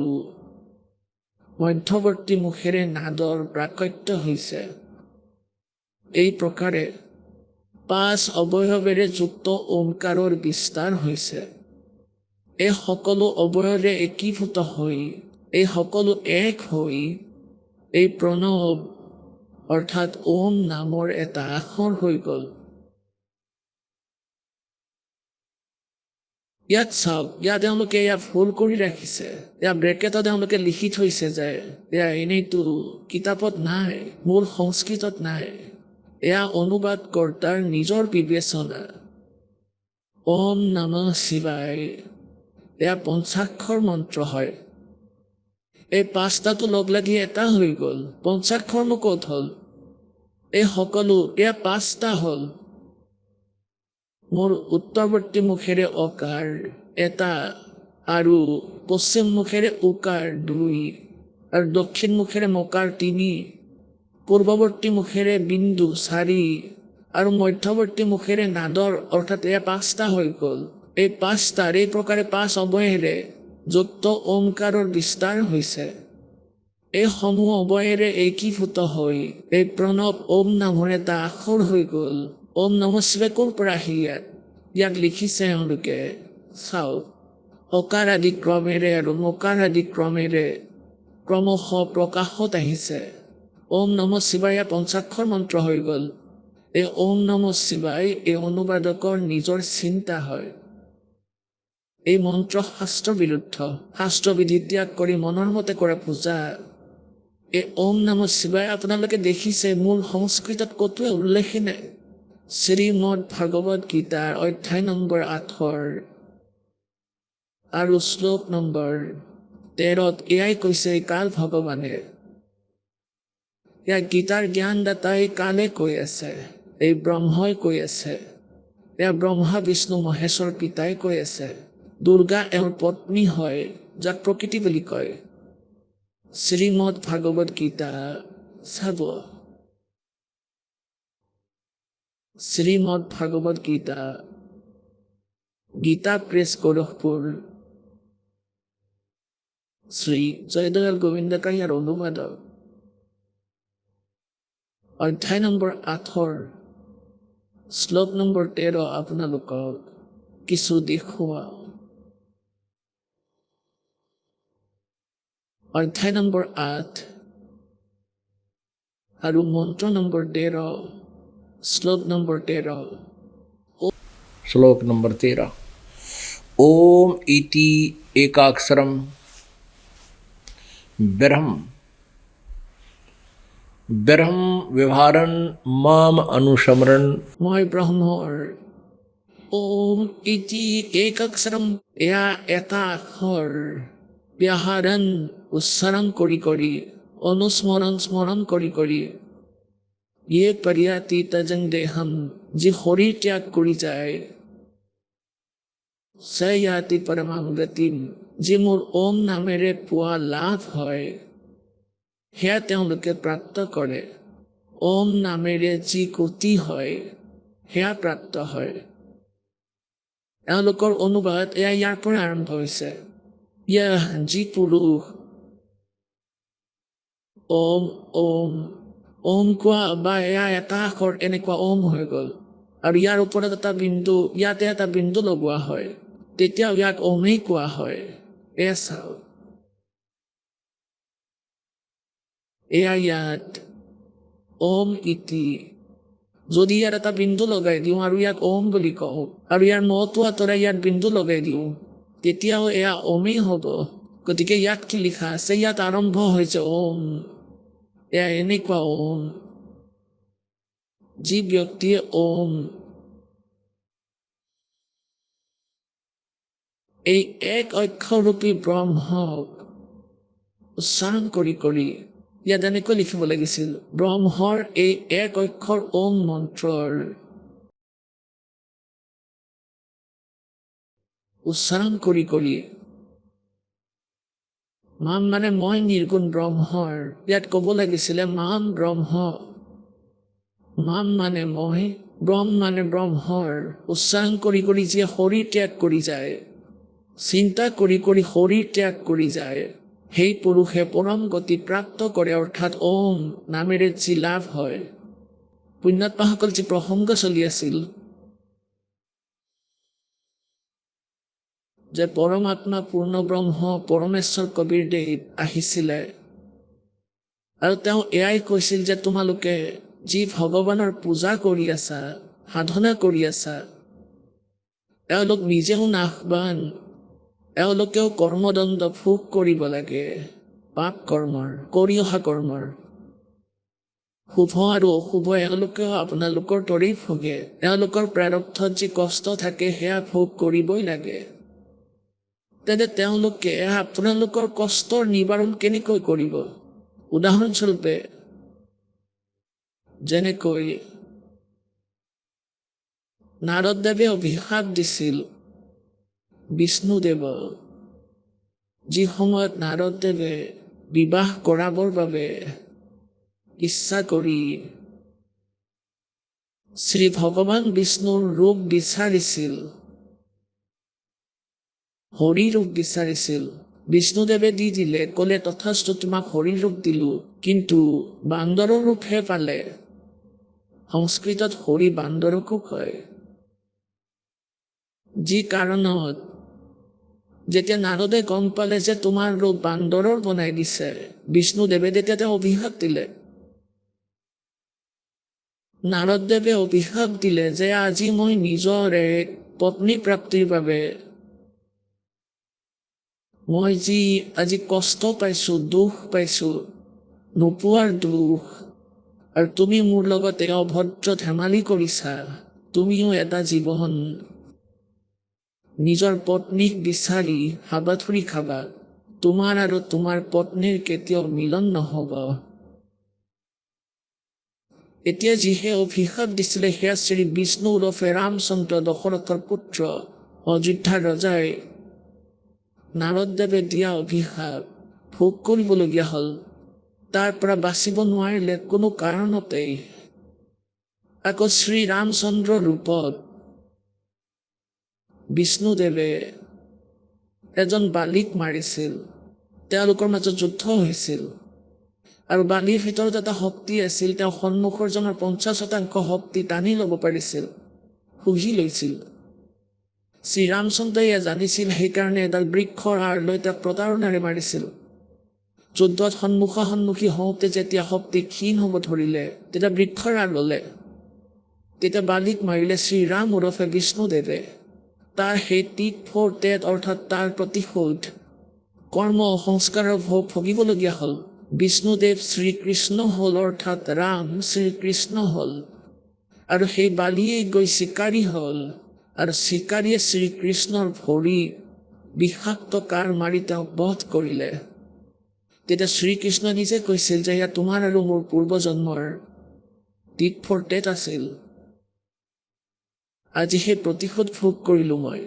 মধ্যৱৰ্তী মুখেৰে নাদৰ প্ৰাকট্য হৈছে। এই প্ৰকাৰে 5 অৱয়ৱেৰে যুক্ত ওংকাৰৰ বিস্তাৰ হৈছে। এই সকলো অৱয়ৱেৰে একীভূত হৈ, এই সকলো এক হৈ এই প্ৰণৱ অৰ্থাৎ ওম নামৰ এটা আখৰ হৈ গ'ল। ইয়াত চাওক, ইয়াত তেওঁলোকে এয়া ভুল কৰি ৰাখিছে। এয়া ব্ৰেকেটত তেওঁলোকে লিখি থৈছে যে এয়া এনেইতো কিতাপত নাই, মূল সংস্কৃতত নাই। এয়া অনুবাদকৰ্তাৰ নিজৰ বিবেচনা। ওম নমঃ শিৱায় এয়া পঞ্চাক্ষৰ মন্ত্ৰ হয়। এই 5টাটো লগ লাগি এটা হৈ গ'ল। পঞ্চাক্ষৰনো ক'ত হ'ল? এই সকলো এয়া 5টা হ'ল। মোৰ উত্তৰৱৰ্তী মুখেৰে অকাৰ এটা, আৰু পশ্চিম মুখেৰে উকাৰ 2, আৰু দক্ষিণ মুখেৰে মকাৰ 3, পূৰ্বৱৰ্তী মুখেৰে বিন্দু 4, আৰু মধ্যৱৰ্তী মুখেৰে নাদৰ, অৰ্থাৎ এয়া 5টা হৈ গ'ল। এই 5টাৰ এই প্ৰকাৰে 5 অৱয়ৱেৰে যুক্ত ওমকাৰৰ বিস্তাৰ হৈছে। এই সমূহ অৱয়ৱেৰে একীভূত হৈ এই প্ৰণৱ ওম নামৰ এটা আখৰ হৈ গ'ল। ওম নমঃ শিৱায় ক'ৰ পৰা আহিল? ইয়াক লিখিছে এওঁলোকে, চাওক, অকাৰ আদি ক্ৰমেৰে আৰু মকাৰ আদি ক্ৰমেৰে ক্ৰমশ প্ৰকাশত আহিছে। ওম নমঃ শিৱায় পঞ্চাক্ষৰ মন্ত্ৰ হৈ গ'ল। এই ওম নমঃ শিৱায় এই অনুবাদকৰ নিজৰ চিন্তা হয়। এই মন্ত্ৰ শাস্ত্ৰ বিৰুদ্ধ। শাস্ত্ৰবিধি ত্যাগ কৰি মনৰ মতে কৰা পূজা। এই ওম নমঃ শিৱায় আপোনালোকে দেখিছে মূল সংস্কৃতত ক'তোৱে উল্লেখেই নাই। শ্ৰীমদ ভাগৱত গীতাৰ অধ্যায় নম্বৰ 8 আৰু শ্লোক নম্বৰ 13 এয়াই কৈছে কাল ভগৱানে। এয়া গীতাৰ জ্ঞানদাতাই কালে কৈ আছে, এই ব্ৰহ্মই কৈ আছে। এয়া ব্ৰহ্মা বিষ্ণু মহেশ্বৰ পিতাই কৈ আছে। দুৰ্গা এওঁৰ পত্নী হয়, যাক প্ৰকৃতি বুলি কয়। শ্ৰীমদ ভাগৱত গীতা চাব। শ্ৰীমদ ভাগৱত গীতা, গীতা প্ৰেছ গোৰখপুৰ, শ্ৰী জয়দয়াল গোবিন্দকাৰীৰ অনুবাদক। অধ্যায় নম্বৰ 8 শ্লোক নম্বৰ 13 আপোনালোকক কিছু দেখুৱাওঁ। অধ্যায় নম্বৰ 8 আৰু মন্ত্ৰ নম্বৰ 13 শ্লোক নম্বৰ 13 श्लोक नंबर 13 ओम इति एकाक्षरम ब्रह्म ब्रह्म व्यवहारन माम अनुसमरण মই ব্ৰহ্মৰ ওম ইতি একাক্ষৰম এয়া এটা আখৰ ব্যাহাৰণ উচ্চাৰণ কৰি অনুস্মৰণ স্মৰণ কৰি ইয়ে পৰ্যাতি তজং দেহম যি শৰীৰ ত্যাগ কৰি যায় সয়াতি পৰমাং গতিম যি মোৰ ওম নামেৰে পোৱা লাভ হয় সেয়া তেওঁলোকে প্ৰাপ্ত কৰে ওম নামেৰে যি গতি হয় সেয়া প্ৰাপ্ত হয় এওঁলোকৰ অনুবাদ এয়া ইয়াৰ পৰা আৰম্ভ হৈছে ইয়া যি পুৰুষ ওম ওম ওম কোৱা বা এয়া এটা আখৰ এনেকুৱা ওম হৈ গ'ল আৰু ইয়াৰ ওপৰত এটা বিন্দু ইয়াতে এটা বিন্দু লগোৱা হয় তেতিয়া ইয়াক ওমেই কোৱা হয় এয়া চাওক এয়া ইয়াত ওম ইতি যদি ইয়াত এটা বিন্দু লগাই দিওঁ আৰু ইয়াক ওম বুলি কওঁ আৰু ইয়াৰ মটো আঁতৰাই ইয়াত বিন্দু লগাই দিওঁ তেতিয়াও এয়া ওমেই হ'ব গতিকে ইয়াত কি লিখা আছে ইয়াত আৰম্ভ হৈছে ওম এয়া এনেকুৱা ওম যি ব্যক্তিয়ে ওম এই এক অক্ষৰৰূপী ব্ৰহ্মক উচ্চাৰণ কৰি ইয়াত এনেকৈ লিখিব লাগিছিল ব্ৰহ্মৰ এই এক অক্ষৰ ওম মন্ত্ৰৰ উচ্চাৰণ কৰি মাম মানে মই নিৰ্গুণ ব্ৰহ্মৰ ইয়াত ক'ব লাগিছিলে মাম ব্ৰহ্ম মাম মানে মই ব্ৰহ্ম মানে ব্ৰহ্মৰ উচ্চাৰণ কৰি যিয়ে শৰীৰ ত্যাগ কৰি যায় চিন্তা কৰি শৰীৰ ত্যাগ কৰি যায় সেই পুৰুষে পৰম গতি প্ৰাপ্ত কৰে অৰ্থাৎ ওম নামেৰে যি লাভ হয় পুণ্যাত্মাসকল যি প্ৰসংগ চলি আছিল যে পৰমাত্মা পূৰ্ণ ব্ৰহ্ম পৰমেশ্বৰ কবিৰ দেৱ আহিছিলে আৰু তেওঁ এয়াই কৈছিল যে তোমালোকে যি ভগৱানৰ পূজা কৰি আছা সাধনা কৰি আছা এওঁলোক নিজেও নাশবান এওঁলোকেও কৰ্মদণ্ড ভোগ কৰিব লাগে পাপ কৰ্মৰ কৰি অহা কৰ্মৰ শুভ আৰু অশুভ এওঁলোকেও আপোনালোকৰ দৰেই ভোগে এওঁলোকৰ প্ৰাৰব্ধত যি কষ্ট থাকে সেয়া ভোগ কৰিবই লাগে তেন্তে তেওঁলোকে আপোনালোকৰ কষ্টৰ নিবাৰণ কেনেকৈ কৰিব উদাহৰণস্বৰূপে যেনেকৈ নাৰদদেৱে অভিশাপ দিছিল বিষ্ণুদেৱ যি সময়ত নাৰদদেৱে বিবাহ কৰাবৰ বাবে ইচ্ছা কৰি শ্ৰী ভগৱান বিষ্ণুৰ ৰূপ বিচাৰিছিল হৰি ৰূপ বিচাৰিছিল বিষ্ণুদেৱে দি দিলে ক'লে তথাস্তু তোমাক হৰি ৰূপ দিলোঁ কিন্তু বান্দৰৰ ৰূপহে পালে সংস্কৃতত হৰি বান্দৰকো কয় যি কাৰণত যেতিয়া নাৰদে গম পালে যে তোমাৰ ৰূপ বান্দৰৰ বনাই দিছে বিষ্ণুদেৱে তেতিয়া তেওঁ অভিশাপ দিলে নাৰদদেৱে অভিশাপ দিলে যে আজি মই নিজৰ এক পত্নী প্ৰাপ্তিৰ বাবে মই যি আজি কষ্ট পাইছোঁ দুখ পাইছোঁ নোপোৱাৰ দুখ আৰু তুমি মোৰ লগতে অভদ্ৰ ধেমালি কৰিছা তুমিও এটা জীৱন নিজৰ পত্নীক বিচাৰি হাবাথুৰি খাবা তোমাৰ আৰু তোমাৰ পত্নীৰ কেতিয়াও মিলন নহ'ব এতিয়া যিহে অভিশাপ দিছিলে সেয়া শ্ৰী বিষ্ণু ওৰফে ৰামচন্দ্ৰ দশৰথৰ পুত্ৰ অযোধ্যাৰ ৰজাই নাৰদদেৱে দিয়া অভিশাপ ভোগ কৰিবলগীয়া হ'ল তাৰ পৰা বাচিব নোৱাৰিলে কোনো কাৰণতেই আকৌ শ্ৰী ৰামচন্দ্ৰ ৰূপত বিষ্ণুদেৱে এজন বালিক মাৰিছিল তেওঁলোকৰ মাজত যুদ্ধ হৈছিল আৰু বালিৰ ভিতৰত এটা শক্তি আছিল তেওঁ সন্মুখৰজনৰ 50% শক্তি টানি ল'ব পাৰিছিল শুহি লৈছিল শ্ৰীৰামচন্দ্ৰই জানিছিল সেইকাৰণে এডাল বৃক্ষৰ আঁৰ লৈ তেওঁক প্ৰতাৰণাৰে মাৰিছিল যুদ্ধত সন্মুখী হওঁতে যেতিয়া শক্তি ক্ষীণ হ'ব ধৰিলে, তেতিয়া বৃক্ষৰ আঁৰ ল'লে। তেতিয়া বালিক মাৰিলে শ্ৰীৰাম ওৰফে বিষ্ণুদেৱে। তাৰ সেই টিট ফৰ টেট অৰ্থাৎ তাৰ প্ৰতিশোধ কৰ্ম সংস্কাৰৰ ভোগ ভুগিবলগীয়া হ'ল। বিষ্ণুদেৱ শ্ৰীকৃষ্ণ হ'ল, অৰ্থাৎ ৰাম শ্ৰীকৃষ্ণ হ'ল। আৰু সেই বালিয়েই গৈ চিকাৰী হ'ল, আৰু চিকাৰীয়ে শ্ৰীকৃষ্ণৰ ভৰি বিষাক্ত কাঁড় মাৰি তেওঁক বধ কৰিলে। তেতিয়া শ্ৰীকৃষ্ণ নিজে কৈছিল যে এয়া তোমাৰ আৰু মোৰ পূৰ্বজন্মৰ টিট ফৰ টেট আছিল। আজি সেই প্ৰতিশোধ ভোগ কৰিলোঁ মই।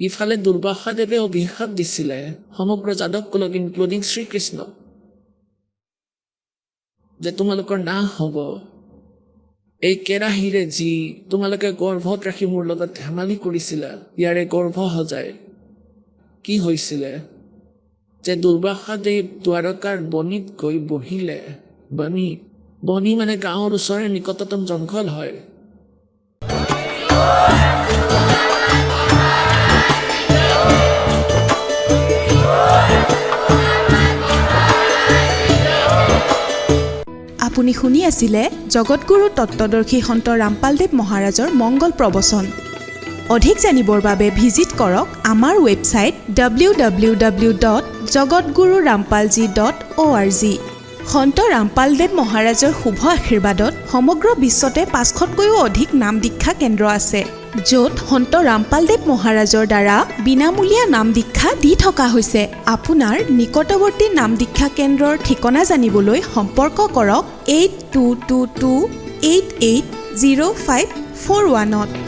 ইফালে দুৰ্বাসাদেৱে অভিশাপ দিছিলে সমগ্ৰ যাদৱ কুলক ইনক্লুডিং শ্ৰীকৃষ্ণ, যে তোমালোকৰ নাশ হ'ব। এই কেৰাহীৰে যি তোমালোকে গৰ্ভত ৰাখি মোৰ লগত ধেমালি কৰিছিলা, ইয়াৰে গৰ্ভ সজাই কি হৈছিলে যে দুৰ্বাসাদেৱ দ্বাৰকাৰ বনিত গৈ বহিলে। বনি মানে গাঁৱৰ ওচৰৰে নিকটতম জংঘল হয়। আপুনি শুনি আছিলে জগতগুৰু তত্ত্বদৰ্শী সন্ত ৰামপালদেৱ মহাৰাজৰ মংগল প্ৰবচন। অধিক জানিবৰ বাবে ভিজিট কৰক আমাৰ ৱেবছাইট www.jagatgururampalji.org। সন্ত ৰামপালদেৱ মহাৰাজৰ শুভ আশীৰ্বাদত সমগ্ৰ বিশ্বতে 500তকৈও অধিক নাম দীক্ষা কেন্দ্ৰ আছে, য'ত সন্ত ৰামপালদেৱ মহাৰাজৰ দ্বাৰা বিনামূলীয়া নাম দীক্ষা দি থকা হৈছে। আপোনাৰ নিকটৱৰ্তী নাম দীক্ষা কেন্দ্ৰৰ ঠিকনা জানিবলৈ সম্পৰ্ক কৰক 8222880541।